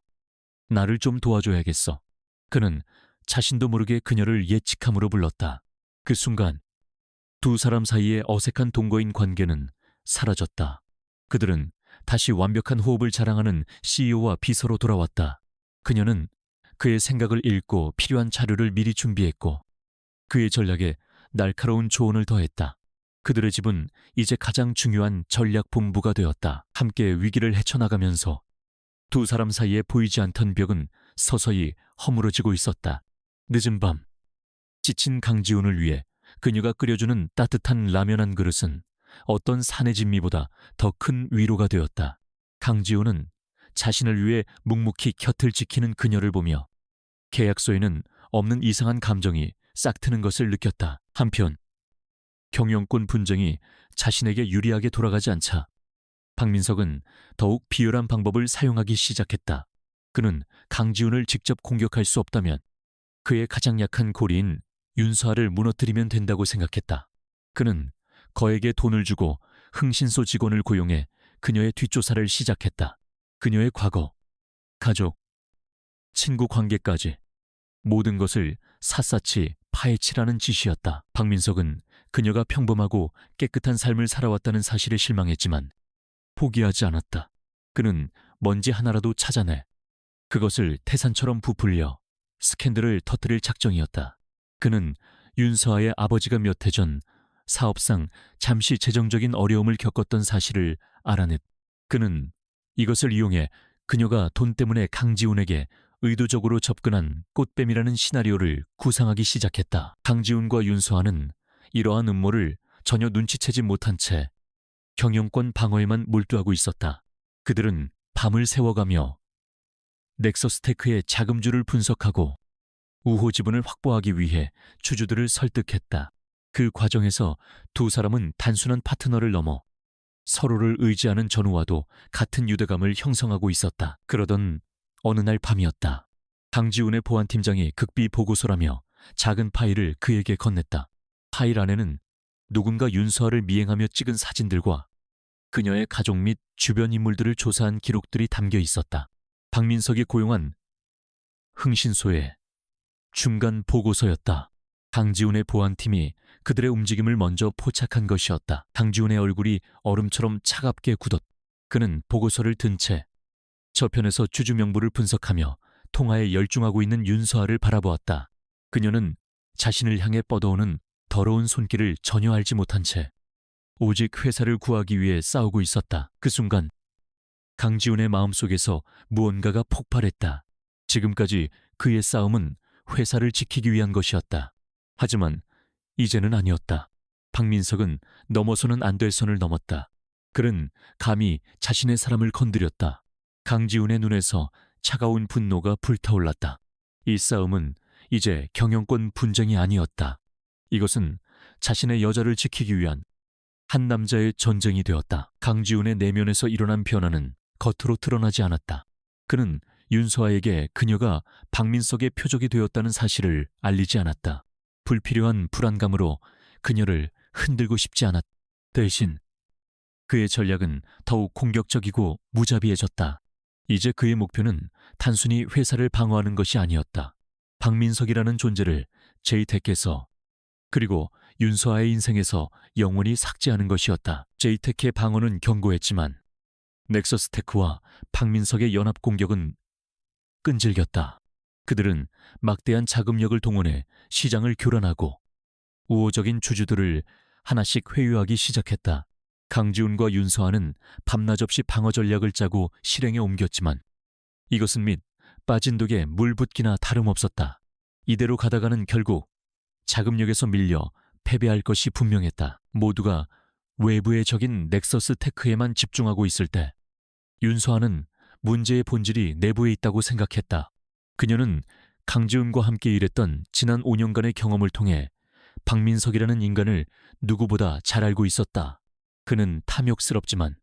나를 좀 도와줘야겠어. 그는 자신도 모르게 그녀를 예측함으로 불렀다. 그 순간 두 사람 사이의 어색한 동거인 관계는 사라졌다. 그들은 다시 완벽한 호흡을 자랑하는 CEO와 비서로 돌아왔다. 그녀는 그의 생각을 읽고 필요한 자료를 미리 준비했고 그의 전략에 날카로운 조언을 더했다. 그들의 집은 이제 가장 중요한 전략 본부가 되었다. 함께 위기를 헤쳐나가면서 두 사람 사이에 보이지 않던 벽은 서서히 허물어지고 있었다. 늦은 밤, 지친 강지훈을 위해 그녀가 끓여주는 따뜻한 라면 한 그릇은 어떤 산의 진미보다 더 큰 위로가 되었다. 강지훈은 자신을 위해 묵묵히 곁을 지키는 그녀를 보며 계약서에는 없는 이상한 감정이 싹트는 것을 느꼈다. 한편 경영권 분쟁이 자신에게 유리하게 돌아가지 않자 박민석은 더욱 비열한 방법을 사용하기 시작했다. 그는 강지훈을 직접 공격할 수 없다면 그의 가장 약한 고리인 윤서아를 무너뜨리면 된다고 생각했다. 그는 거액의 돈을 주고 흥신소 직원을 고용해 그녀의 뒷조사를 시작했다. 그녀의 과거, 가족, 친구 관계까지 모든 것을 샅샅이 파헤치라는 지시였다. 박민석은 그녀가 평범하고 깨끗한 삶을 살아왔다는 사실에 실망했지만 포기하지 않았다. 그는 먼지 하나라도 찾아내 그것을 태산처럼 부풀려 스캔들을 터뜨릴 작정이었다. 그는 윤서아의 아버지가 몇 해 전 사업상 잠시 재정적인 어려움을 겪었던 사실을 알아냈. 그는 이것을 이용해 그녀가 돈 때문에 강지훈에게 의도적으로 접근한 꽃뱀이라는 시나리오를 구상하기 시작했다. 강지훈과 윤서아는 이러한 음모를 전혀 눈치채지 못한 채 경영권 방어에만 몰두하고 있었다. 그들은 밤을 새워가며 넥서스테크의 자금줄을 분석하고 우호 지분을 확보하기 위해 주주들을 설득했다. 그 과정에서 두 사람은 단순한 파트너를 넘어 서로를 의지하는 전우와도 같은 유대감을 형성하고 있었다. 그러던 어느 날 밤이었다. 강지훈의 보안팀장이 극비 보고서라며 작은 파일을 그에게 건넸다. 파일 안에는 누군가 윤서아를 미행하며 찍은 사진들과 그녀의 가족 및 주변 인물들을 조사한 기록들이 담겨 있었다. 박민석이 고용한 흥신소의 중간 보고서였다. 강지훈의 보안팀이 그들의 움직임을 먼저 포착한 것이었다. 강지훈의 얼굴이 얼음처럼 차갑게 굳었. 그는 보고서를 든 채 저편에서 주주 명부를 분석하며 통화에 열중하고 있는 윤서아를 바라보았다. 그녀는 자신을 향해 뻗어오는 더러운 손길을 전혀 알지 못한 채 오직 회사를 구하기 위해 싸우고 있었다. 그 순간 강지훈의 마음속에서 무언가가 폭발했다. 지금까지 그의 싸움은 회사를 지키기 위한 것이었다. 하지만 이제는 아니었다. 박민석은 넘어서는 안 될 선을 넘었다. 그는 감히 자신의 사람을 건드렸다. 강지훈의 눈에서 차가운 분노가 불타올랐다. 이 싸움은 이제 경영권 분쟁이 아니었다. 이것은 자신의 여자를 지키기 위한 한 남자의 전쟁이 되었다. 강지훈의 내면에서 일어난 변화는 겉으로 드러나지 않았다. 그는 윤서아에게 그녀가 박민석의 표적이 되었다는 사실을 알리지 않았다. 불필요한 불안감으로 그녀를 흔들고 싶지 않았다. 대신 그의 전략은 더욱 공격적이고 무자비해졌다. 이제 그의 목표는 단순히 회사를 방어하는 것이 아니었다. 박민석이라는 존재를 제이텍에서 그리고 윤서아의 인생에서 영원히 삭제하는 것이었다. 제이텍의 방어는 견고했지만 넥서스테크와 박민석의 연합 공격은 끈질겼다. 그들은 막대한 자금력을 동원해 시장을 교란하고 우호적인 주주들을 하나씩 회유하기 시작했다. 강지훈과 윤서아는 밤낮 없이 방어 전략을 짜고 실행에 옮겼지만 이것은 및 빠진 독에 물 붓기나 다름없었다. 이대로 가다가는 결국 자금력에서 밀려 패배할 것이 분명했다. 모두가 외부의 적인 넥서스 테크에만 집중하고 있을 때 윤서아는 문제의 본질이 내부에 있다고 생각했다. 그녀는 강지훈과 함께 일했던 지난 5년간의 경험을 통해 박민석이라는 인간을 누구보다 잘 알고 있었다. 그는 탐욕스럽지만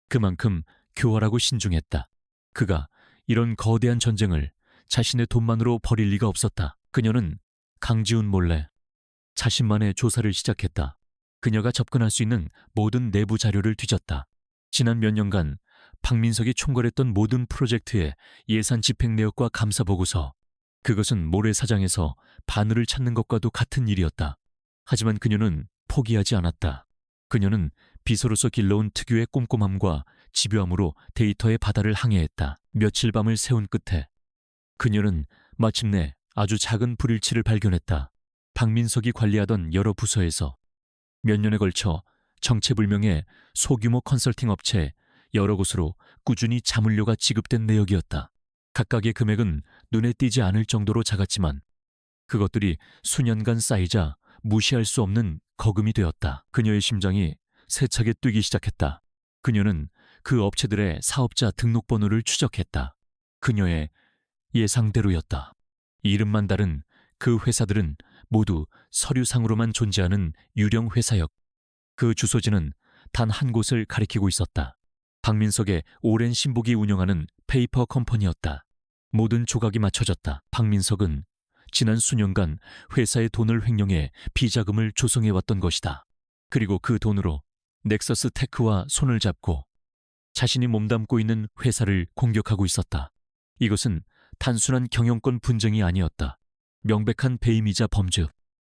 그만큼 교활하고 신중했다. 그가 이런 거대한 전쟁을 자신의 돈만으로 벌일 리가 없었다. 그녀는 강지훈 몰래 자신만의 조사를 시작했다. 그녀가 접근할 수 있는 모든 내부 자료를 뒤졌다. 지난 몇 년간 박민석이 총괄했던 모든 프로젝트의 예산 집행 내역과 감사 보고서, 그것은 모래사장에서 바늘을 찾는 것과도 같은 일이었다. 하지만 그녀는 포기하지 않았다. 그녀는 비서로서 길러온 특유의 꼼꼼함과 집요함으로 데이터의 바다를 항해했다. 며칠 밤을 새운 끝에 그녀는 마침내 아주 작은 불일치를 발견했다. 박민석이 관리하던 여러 부서에서 몇 년에 걸쳐 정체불명의 소규모 컨설팅 업체 여러 곳으로 꾸준히 자문료가 지급된 내역이었다. 각각의 금액은 눈에 띄지 않을 정도로 작았지만 그것들이 수년간 쌓이자 무시할 수 없는 거금이 되었다. 그녀의 심장이 세차게 뛰기 시작했다. 그녀는 그 업체들의 사업자 등록번호를 추적했다. 그녀의 예상대로였다. 이름만 다른 그 회사들은 모두 서류상으로만 존재하는 유령 회사였고 그 주소지는 단 한 곳을 가리키고 있었다. 박민석의 오랜 신복이 운영하는 페이퍼 컴퍼니였다. 모든 조각이 맞춰졌다. 박민석은 지난 수년간 회사의 돈을 횡령해 비자금을 조성해왔던 것이다. 그리고 그 돈으로 넥서스 테크와 손을 잡고 자신이 몸담고 있는 회사를 공격하고 있었다. 이것은 단순한 경영권 분쟁이 아니었다. 명백한 배임이자 범죄.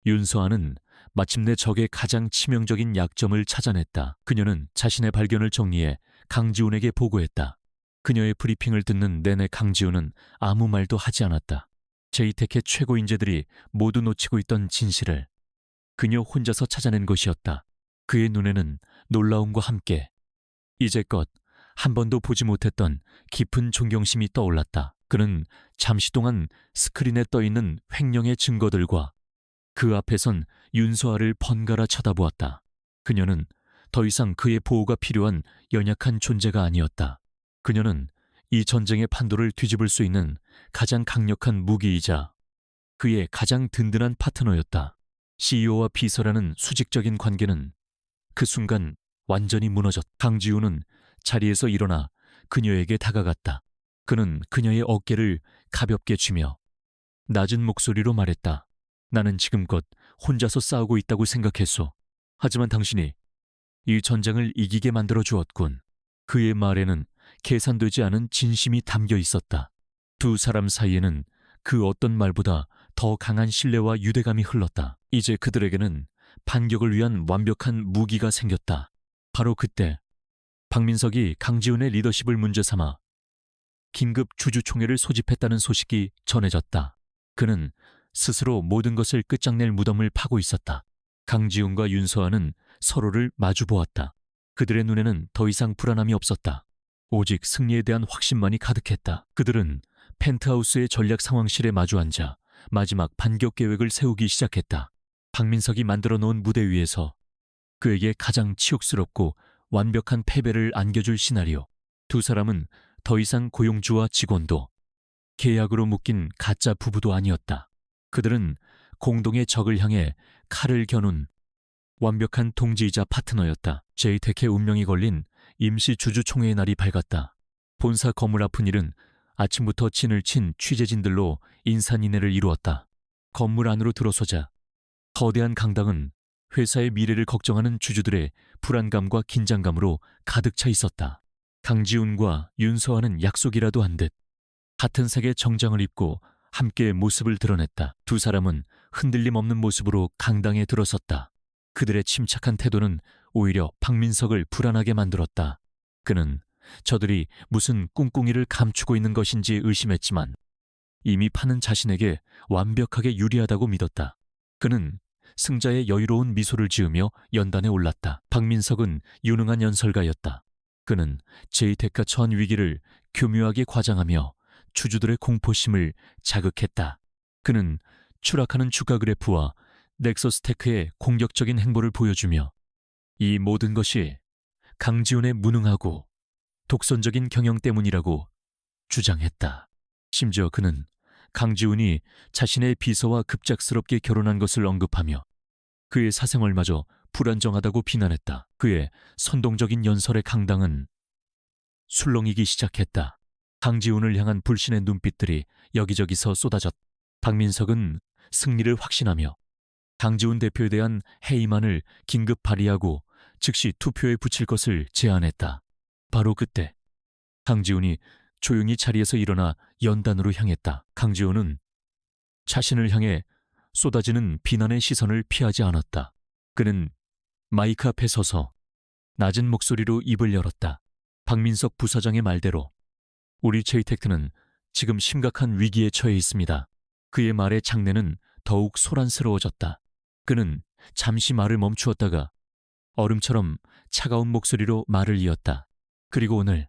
윤서아는 마침내 적의 가장 치명적인 약점을 찾아냈다. 그녀는 자신의 발견을 정리해 강지훈에게 보고했다. 그녀의 브리핑을 듣는 내내 강지훈은 아무 말도 하지 않았다. 제이텍의 최고 인재들이 모두 놓치고 있던 진실을 그녀 혼자서 찾아낸 것이었다. 그의 눈에는 놀라움과 함께 이제껏 한 번도 보지 못했던 깊은 존경심이 떠올랐다. 그는 잠시 동안 스크린에 떠있는 횡령의 증거들과 그 앞에선 윤서아를 번갈아 쳐다보았다. 그녀는 더 이상 그의 보호가 필요한 연약한 존재가 아니었다. 그녀는 이 전쟁의 판도를 뒤집을 수 있는 가장 강력한 무기이자 그의 가장 든든한 파트너였다. CEO와 비서라는 수직적인 관계는 그 순간 완전히 무너졌다. 강지훈은 자리에서 일어나 그녀에게 다가갔다. 그는 그녀의 어깨를 가볍게 쥐며 낮은 목소리로 말했다. 나는 지금껏 혼자서 싸우고 있다고 생각했소. 하지만 당신이 이 전쟁을 이기게 만들어 주었군. 그의 말에는 계산되지 않은 진심이 담겨 있었다. 두 사람 사이에는 그 어떤 말보다 더 강한 신뢰와 유대감이 흘렀다. 이제 그들에게는 반격을 위한 완벽한 무기가 생겼다. 바로 그때 박민석이 강지훈의 리더십을 문제 삼아 긴급 주주총회를 소집했다는 소식이 전해졌다. 그는 스스로 모든 것을 끝장낼 무덤을 파고 있었다. 강지훈과 윤서아는 서로를 마주보았다. 그들의 눈에는 더 이상 불안함이 없었다. 오직 승리에 대한 확신만이 가득했다. 그들은 펜트하우스의 전략 상황실에 마주 앉아 마지막 반격 계획을 세우기 시작했다. 박민석이 만들어 놓은 무대 위에서 그에게 가장 치욕스럽고 완벽한 패배를 안겨줄 시나리오. 두 사람은 더 이상 고용주와 직원도 계약으로 묶인 가짜 부부도 아니었다. 그들은 공동의 적을 향해 칼을 겨눈 완벽한 동지이자 파트너였다. 제이텍의 운명이 걸린 임시 주주총회의 날이 밝았다. 본사 건물 앞은 일은 아침부터 진을 친 취재진들로 인산인해를 이루었다. 건물 안으로 들어서자 거대한 강당은 회사의 미래를 걱정하는 주주들의 불안감과 긴장감으로 가득 차 있었다. 강지훈과 윤서아는 약속이라도 한 듯 같은 색의 정장을 입고 함께 모습을 드러냈다. 두 사람은 흔들림 없는 모습으로 강당에 들어섰다. 그들의 침착한 태도는 오히려 박민석을 불안하게 만들었다. 그는 저들이 무슨 꿍꿍이를 감추고 있는 것인지 의심했지만 이미 파는 자신에게 완벽하게 유리하다고 믿었다. 그는 승자의 여유로운 미소를 지으며 연단에 올랐다. 박민석은 유능한 연설가였다. 그는 제이텍과 처한 위기를 교묘하게 과장하며 주주들의 공포심을 자극했다. 그는 추락하는 주가 그래프와 넥서스테크의 공격적인 행보를 보여주며 이 모든 것이 강지훈의 무능하고 독선적인 경영 때문이라고 주장했다. 심지어 그는 강지훈이 자신의 비서와 급작스럽게 결혼한 것을 언급하며 그의 사생활마저 불안정하다고 비난했다. 그의 선동적인 연설의 강당은 술렁이기 시작했다. 강지훈을 향한 불신의 눈빛들이 여기저기서 쏟아졌다. 박민석은 승리를 확신하며 강지훈 대표에 대한 해임안을 긴급 발의하고 즉시 투표에 붙일 것을 제안했다. 바로 그때 강지훈이 조용히 자리에서 일어나 연단으로 향했다. 강지훈은 자신을 향해 쏟아지는 비난의 시선을 피하지 않았다. 그는 마이크 앞에 서서 낮은 목소리로 입을 열었다. 박민석 부사장의 말대로 우리 제이텍트는 지금 심각한 위기에 처해 있습니다. 그의 말의 장내는 더욱 소란스러워졌다. 그는 잠시 말을 멈추었다가 얼음처럼 차가운 목소리로 말을 이었다. 그리고 오늘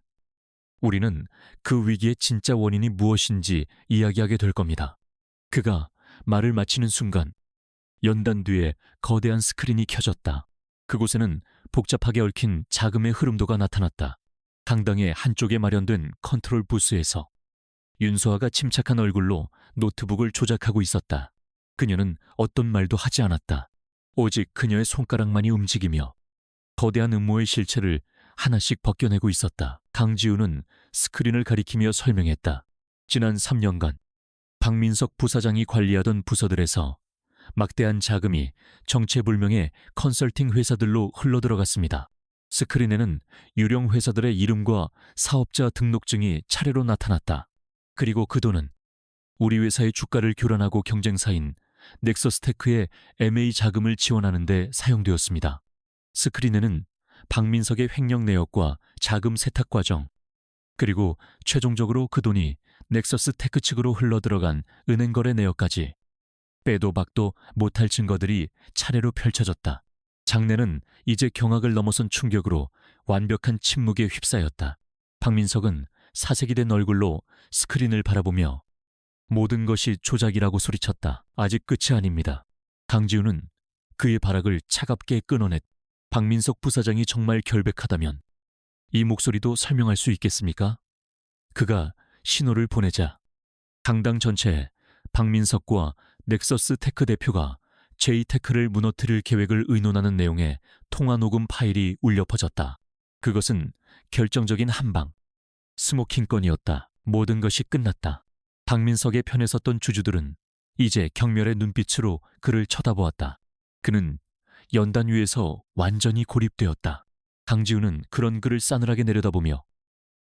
우리는 그 위기의 진짜 원인이 무엇인지 이야기하게 될 겁니다. 그가 말을 마치는 순간 연단 뒤에 거대한 스크린이 켜졌다. 그곳에는 복잡하게 얽힌 자금의 흐름도가 나타났다. 강당의 한쪽에 마련된 컨트롤 부스에서 윤소아가 침착한 얼굴로 노트북을 조작하고 있었다. 그녀는 어떤 말도 하지 않았다. 오직 그녀의 손가락만이 움직이며 거대한 음모의 실체를 하나씩 벗겨내고 있었다. 강지훈은 스크린을 가리키며 설명했다. 지난 3년간 박민석 부사장이 관리하던 부서들에서 막대한 자금이 정체불명의 컨설팅 회사들로 흘러들어갔습니다. 스크린에는 유령 회사들의 이름과 사업자 등록증이 차례로 나타났다. 그리고 그 돈은 우리 회사의 주가를 교란하고 경쟁사인 넥서스테크의 M&A 자금을 지원하는 데 사용되었습니다. 스크린에는 박민석의 횡령 내역과 자금 세탁 과정, 그리고 최종적으로 그 돈이 넥서스테크 측으로 흘러들어간 은행 거래 내역까지 빼도 박도 못할 증거들이 차례로 펼쳐졌다. 장내는 이제 경악을 넘어선 충격으로 완벽한 침묵에 휩싸였다. 박민석은 사색이 된 얼굴로 스크린을 바라보며 모든 것이 조작이라고 소리쳤다. 아직 끝이 아닙니다. 강지훈은 그의 발악을 차갑게 끊어냈다. 박민석 부사장이 정말 결백하다면 이 목소리도 설명할 수 있겠습니까? 그가 신호를 보내자 강당 전체에 박민석과 넥서스 테크 대표가 제이테크를 무너뜨릴 계획을 의논하는 내용의 통화 녹음 파일이 울려 퍼졌다. 그것은 결정적인 한방, 스모킹건이었다. 모든 것이 끝났다. 박민석의 편에 섰던 주주들은 이제 경멸의 눈빛으로 그를 쳐다보았다. 그는 연단 위에서 완전히 고립되었다. 강지훈은 그런 그를 싸늘하게 내려다보며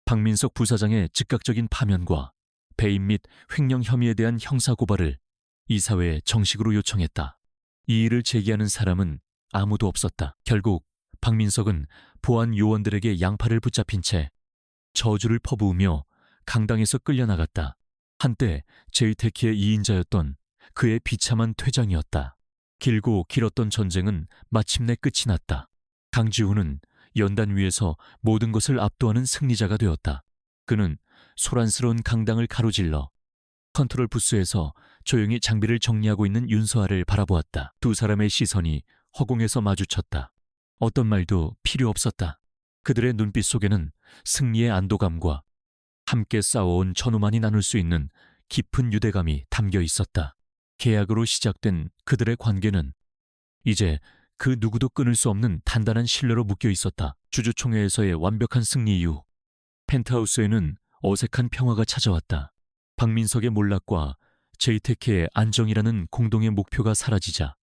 박민석 부사장의 즉각적인 파면과 배임 및 횡령 혐의에 대한 형사고발을 이사회에 정식으로 요청했다. 이 일을 제기하는 사람은 아무도 없었다. 결국 박민석은 보안 요원들에게 양팔을 붙잡힌 채 저주를 퍼부으며 강당에서 끌려나갔다. 한때 제이테키의 2인자였던 그의 비참한 퇴장이었다. 길고 길었던 전쟁은 마침내 끝이 났다. 강지훈은 연단 위에서 모든 것을 압도하는 승리자가 되었다. 그는 소란스러운 강당을 가로질러 컨트롤 부스에서 조용히 장비를 정리하고 있는 윤서아를 바라보았다. 두 사람의 시선이 허공에서 마주쳤다. 어떤 말도 필요 없었다. 그들의 눈빛 속에는 승리의 안도감과 함께 싸워온 전우만이 나눌 수 있는 깊은 유대감이 담겨 있었다. 계약으로 시작된 그들의 관계는 이제 그 누구도 끊을 수 없는 단단한 신뢰로 묶여 있었다. 주주총회에서의 완벽한 승리 이후 펜트하우스에는 어색한 평화가 찾아왔다. 박민석의 몰락과 제이테크의 안정이라는 공동의 목표가 사라지자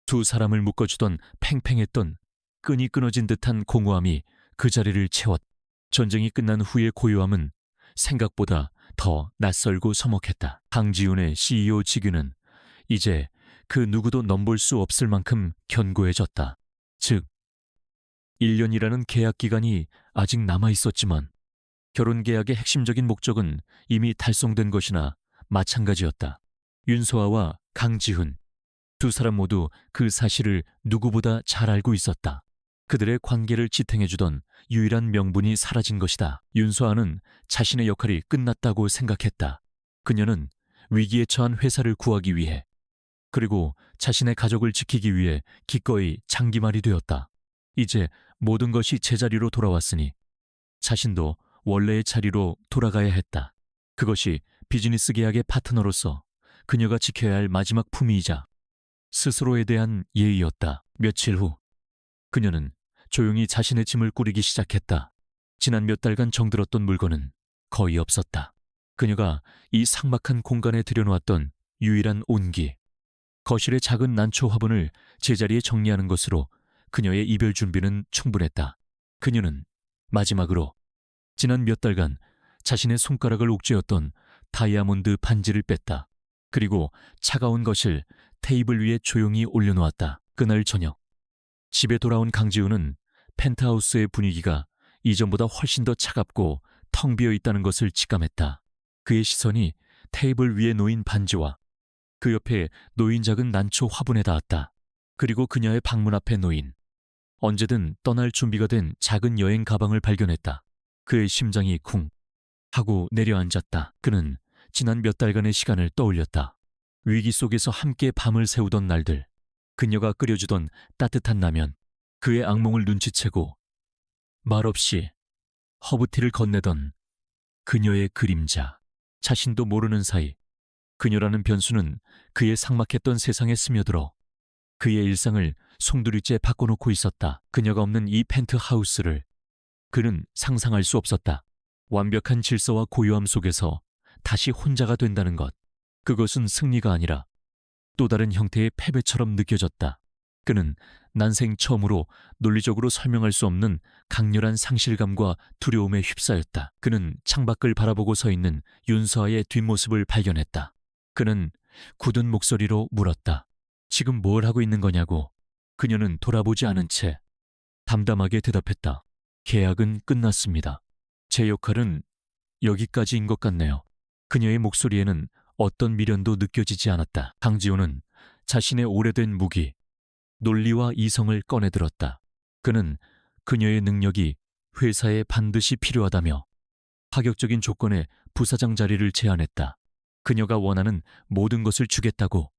두 사람을 묶어주던 팽팽했던 끈이 끊어진 듯한 공허함이 그 자리를 채웠다. 전쟁이 끝난 후의 고요함은 생각보다 더 낯설고 서먹했다. 강지훈의 CEO 직위는 이제 그 누구도 넘볼 수 없을 만큼 견고해졌다. 즉, 1년이라는 계약 기간이 아직 남아 있었지만 결혼 계약의 핵심적인 목적은 이미 달성된 것이나 마찬가지였다. 윤소아와 강지훈, 두 사람 모두 그 사실을 누구보다 잘 알고 있었다. 그들의 관계를 지탱해주던 유일한 명분이 사라진 것이다. 윤소아는 자신의 역할이 끝났다고 생각했다. 그녀는 위기에 처한 회사를 구하기 위해, 그리고 자신의 가족을 지키기 위해 기꺼이 장기말이 되었다. 이제 모든 것이 제자리로 돌아왔으니 자신도 원래의 자리로 돌아가야 했다. 그것이 비즈니스 계약의 파트너로서 그녀가 지켜야 할 마지막 품위이자 스스로에 대한 예의였다. 며칠 후 그녀는 조용히 자신의 짐을 꾸리기 시작했다. 지난 몇 달간 정들었던 물건은 거의 없었다. 그녀가 이 삭막한 공간에 들여놓았던 유일한 온기, 거실의 작은 난초 화분을 제자리에 정리하는 것으로 그녀의 이별 준비는 충분했다. 그녀는 마지막으로 지난 몇 달간 자신의 손가락을 옥죄었던 다이아몬드 반지를 뺐다. 그리고 차가운 것을 테이블 위에 조용히 올려놓았다. 그날 저녁, 집에 돌아온 강지훈은 펜트하우스의 분위기가 이전보다 훨씬 더 차갑고 텅 비어 있다는 것을 직감했다. 그의 시선이 테이블 위에 놓인 반지와 그 옆에 놓인 작은 난초 화분에 닿았다. 그리고 그녀의 방문 앞에 놓인 언제든 떠날 준비가 된 작은 여행 가방을 발견했다. 그의 심장이 쿵 하고 내려앉았다. 그는 지난 몇 달간의 시간을 떠올렸다. 위기 속에서 함께 밤을 새우던 날들, 그녀가 끓여주던 따뜻한 라면, 그의 악몽을 눈치채고 말없이 허브티를 건네던 그녀의 그림자. 자신도 모르는 사이 그녀라는 변수는 그의 삭막했던 세상에 스며들어 그의 일상을 송두리째 바꿔놓고 있었다. 그녀가 없는 이 펜트하우스를 그는 상상할 수 없었다. 완벽한 질서와 고요함 속에서 다시 혼자가 된다는 것. 그것은 승리가 아니라 또 다른 형태의 패배처럼 느껴졌다. 그는 난생 처음으로 논리적으로 설명할 수 없는 강렬한 상실감과 두려움에 휩싸였다. 그는 창밖을 바라보고 서 있는 윤서아의 뒷모습을 발견했다. 그는 굳은 목소리로 물었다. 지금 뭘 하고 있는 거냐고. 그녀는 돌아보지 않은 채 담담하게 대답했다. 계약은 끝났습니다. 제 역할은 여기까지인 것 같네요. 그녀의 목소리에는 어떤 미련도 느껴지지 않았다. 강지호는 자신의 오래된 무기, 논리와 이성을 꺼내들었다. 그는 그녀의 능력이 회사에 반드시 필요하다며 파격적인 조건의 부사장 자리를 제안했다. 그녀가 원하는 모든 것을 주겠다고.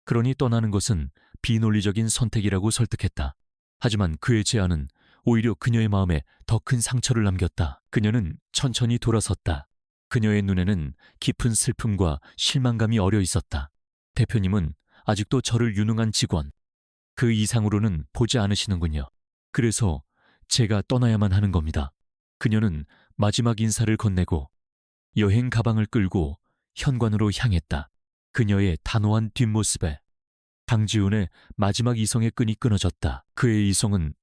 그러니 떠나는 것은 비논리적인 선택이라고 설득했다. 하지만 그의 제안은 오히려 그녀의 마음에 더 큰 상처를 남겼다. 그녀는 천천히 돌아섰다. 그녀의 눈에는 깊은 슬픔과 실망감이 어려 있었다. 대표님은 아직도 저를 유능한 직원, 그 이상으로는 보지 않으시는군요. 그래서 제가 떠나야만 하는 겁니다. 그녀는 마지막 인사를 건네고 여행 가방을 끌고 현관으로 향했다. 그녀의 단호한 뒷모습에 강지훈의 마지막 이성의 끈이 끊어졌다. 그의 이성은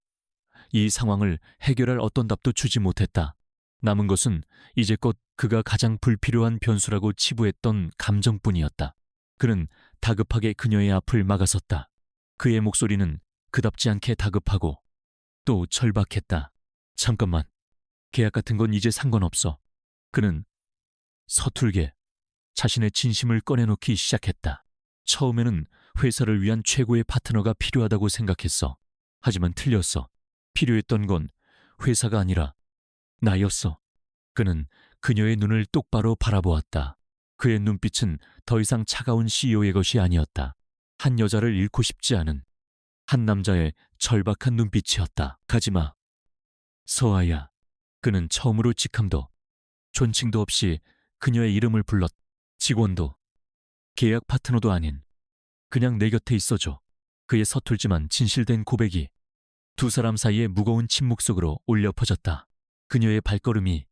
이 상황을 해결할 어떤 답도 주지 못했다. 남은 것은 이제껏 그가 가장 불필요한 변수라고 치부했던 감정뿐이었다. 그는 다급하게 그녀의 앞을 막아섰다. 그의 목소리는 그답지 않게 다급하고 또 절박했다. 잠깐만, 계약 같은 건 이제 상관없어. 그는 서툴게 자신의 진심을 꺼내놓기 시작했다. 처음에는 회사를 위한 최고의 파트너가 필요하다고 생각했어. 하지만 틀렸어. 필요했던 건 회사가 아니라 나였어. 그는 그녀의 눈을 똑바로 바라보았다. 그의 눈빛은 더 이상 차가운 CEO의 것이 아니었다. 한 여자를 잃고 싶지 않은 한 남자의 절박한 눈빛이었다. 가지마, 서아야. 그는 처음으로 직함도 존칭도 없이 그녀의 이름을 불렀. 직원도 계약 파트너도 아닌 그냥 내 곁에 있어줘. 그의 서툴지만 진실된 고백이 두 사람 사이의 무거운 침묵 속으로 울려 퍼졌다. 그녀의 발걸음이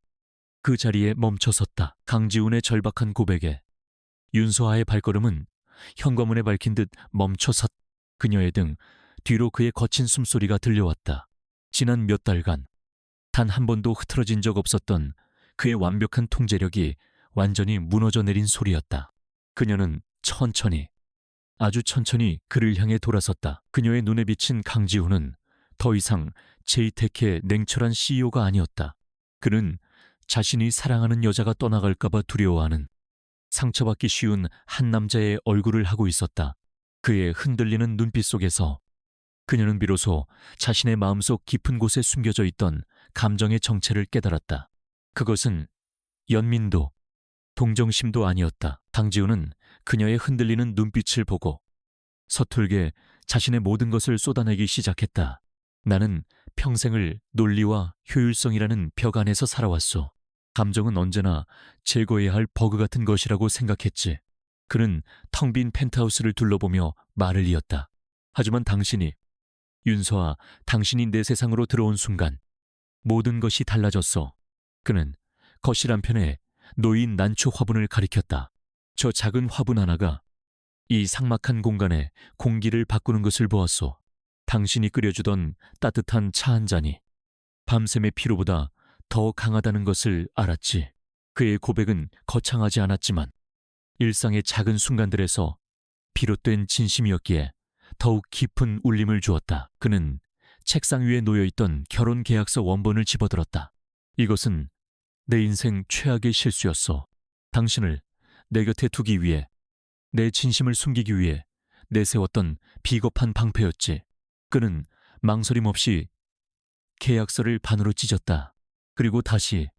그 자리에 멈춰섰다. 강지훈의 절박한 고백에 윤소아의 발걸음은 현관문에 밝힌 듯 멈춰섰. 그녀의 등 뒤로 그의 거친 숨소리가 들려왔다. 지난 몇 달간 단 한 번도 흐트러진 적 없었던 그의 완벽한 통제력이 완전히 무너져 내린 소리였다. 그녀는 천천히, 아주 천천히 그를 향해 돌아섰다. 그녀의 눈에 비친 강지훈은 더 이상 제이테크의 냉철한 CEO가 아니었다. 그는 자신이 사랑하는 여자가 떠나갈까봐 두려워하는 상처받기 쉬운 한 남자의 얼굴을 하고 있었다. 그의 흔들리는 눈빛 속에서 그녀는 비로소 자신의 마음속 깊은 곳에 숨겨져 있던 감정의 정체를 깨달았다. 그것은 연민도 동정심도 아니었다. 당지우는 그녀의 흔들리는 눈빛을 보고 서툴게 자신의 모든 것을 쏟아내기 시작했다. 나는 평생을 논리와 효율성이라는 벽 안에서 살아왔소. 감정은 언제나 제거해야 할 버그 같은 것이라고 생각했지. 그는 텅 빈 펜트하우스를 둘러보며 말을 이었다. 하지만 당신이, 윤서아, 당신이 내 세상으로 들어온 순간 모든 것이 달라졌어. 그는 거실 한편에 놓인 난초 화분을 가리켰다. 저 작은 화분 하나가 이 삭막한 공간에 공기를 바꾸는 것을 보았소. 당신이 끓여주던 따뜻한 차 한 잔이 밤샘의 피로보다 더 강하다는 것을 알았지. 그의 고백은 거창하지 않았지만 일상의 작은 순간들에서 비롯된 진심이었기에 더욱 깊은 울림을 주었다. 그는 책상 위에 놓여있던 결혼 계약서 원본을 집어들었다. 이것은 내 인생 최악의 실수였어. 당신을 내 곁에 두기 위해, 내 진심을 숨기기 위해 내세웠던 비겁한 방패였지. 그는 망설임 없이 계약서를 반으로 찢었다. 그리고 다시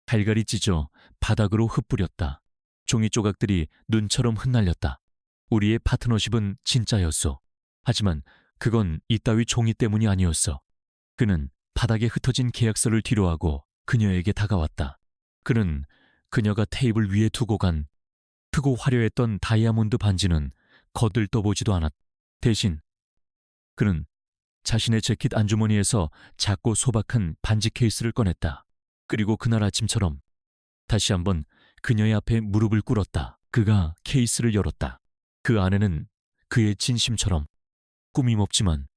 갈갈이 찢어 바닥으로 흩뿌렸다. 종이 조각들이 눈처럼 흩날렸다. 우리의 파트너십은 진짜였어. 하지만 그건 이따위 종이 때문이 아니었어. 그는 바닥에 흩어진 계약서를 뒤로하고 그녀에게 다가왔다. 그는 그녀가 테이블 위에 두고 간 크고 화려했던 다이아몬드 반지는 거들떠보지도 않았다. 대신 그는 자신의 재킷 안주머니에서 작고 소박한 반지 케이스를 꺼냈다. 그리고 그날 아침처럼 다시 한번 그녀의 앞에 무릎을 꿇었다. 그가 케이스를 열었다. 그 안에는 그의 진심처럼 꾸밈없지만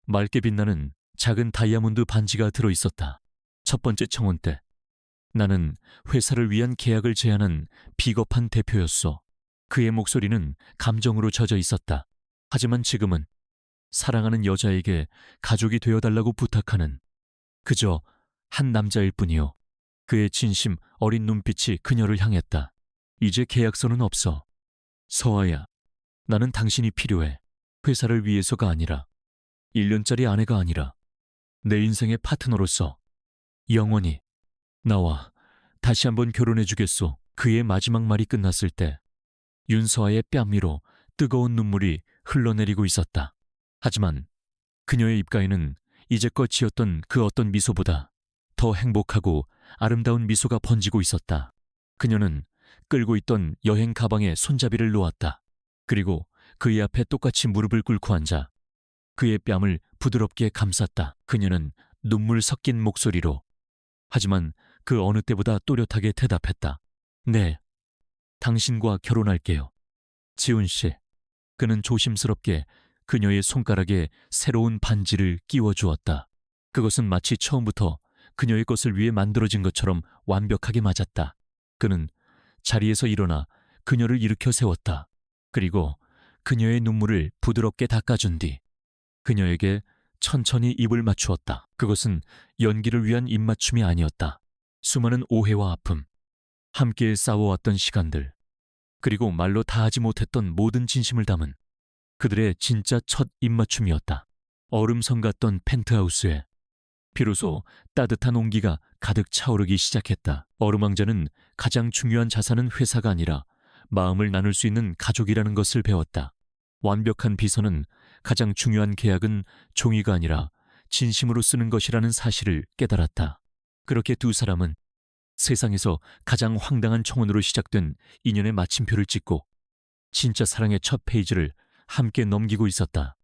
맑게 빛나는 작은 다이아몬드 반지가 들어있었다. 첫 번째 청혼 때 나는 회사를 위한 계약을 제안한 비겁한 대표였어. 그의 목소리는 감정으로 젖어 있었다. 하지만 지금은 사랑하는 여자에게 가족이 되어달라고 부탁하는 그저 한 남자일 뿐이요. 그의 진심 어린 눈빛이 그녀를 향했다. 이제 계약서는 없어. 서아야, 나는 당신이 필요해. 회사를 위해서가 아니라, 1년짜리 아내가 아니라 내 인생의 파트너로서 영원히 나와 다시 한번 결혼해주겠소. 그의 마지막 말이 끝났을 때 윤서아의 뺨 위로 뜨거운 눈물이 흘러내리고 있었다. 하지만 그녀의 입가에는 이제껏 지었던 그 어떤 미소보다 더 행복하고 아름다운 미소가 번지고 있었다. 그녀는 끌고 있던 여행 가방에 손잡이를 놓았다. 그리고 그의 앞에 똑같이 무릎을 꿇고 앉아 그의 뺨을 부드럽게 감쌌다. 그녀는 눈물 섞인 목소리로, 하지만 그 어느 때보다 또렷하게 대답했다. 네, 당신과 결혼할게요. 지훈 씨. 그는 조심스럽게 그녀의 손가락에 새로운 반지를 끼워주었다. 그것은 마치 처음부터 그녀의 것을 위해 만들어진 것처럼 완벽하게 맞았다. 그는 자리에서 일어나 그녀를 일으켜 세웠다. 그리고 그녀의 눈물을 부드럽게 닦아준 뒤 그녀에게 천천히 입을 맞추었다. 그것은 연기를 위한 입맞춤이 아니었다. 수많은 오해와 아픔, 함께 싸워왔던 시간들, 그리고 말로 다하지 못했던 모든 진심을 담은 그들의 진짜 첫 입맞춤이었다. 얼음성 같던 펜트하우스에 비로소 따뜻한 온기가 가득 차오르기 시작했다. 얼음왕자는 가장 중요한 자산은 회사가 아니라 마음을 나눌 수 있는 가족이라는 것을 배웠다. 완벽한 비서는 가장 중요한 계약은 종이가 아니라 진심으로 쓰는 것이라는 사실을 깨달았다. 그렇게 두 사람은 세상에서 가장 황당한 청혼으로 시작된 인연의 마침표를 찍고 진짜 사랑의 첫 페이지를 함께 넘기고 있었다.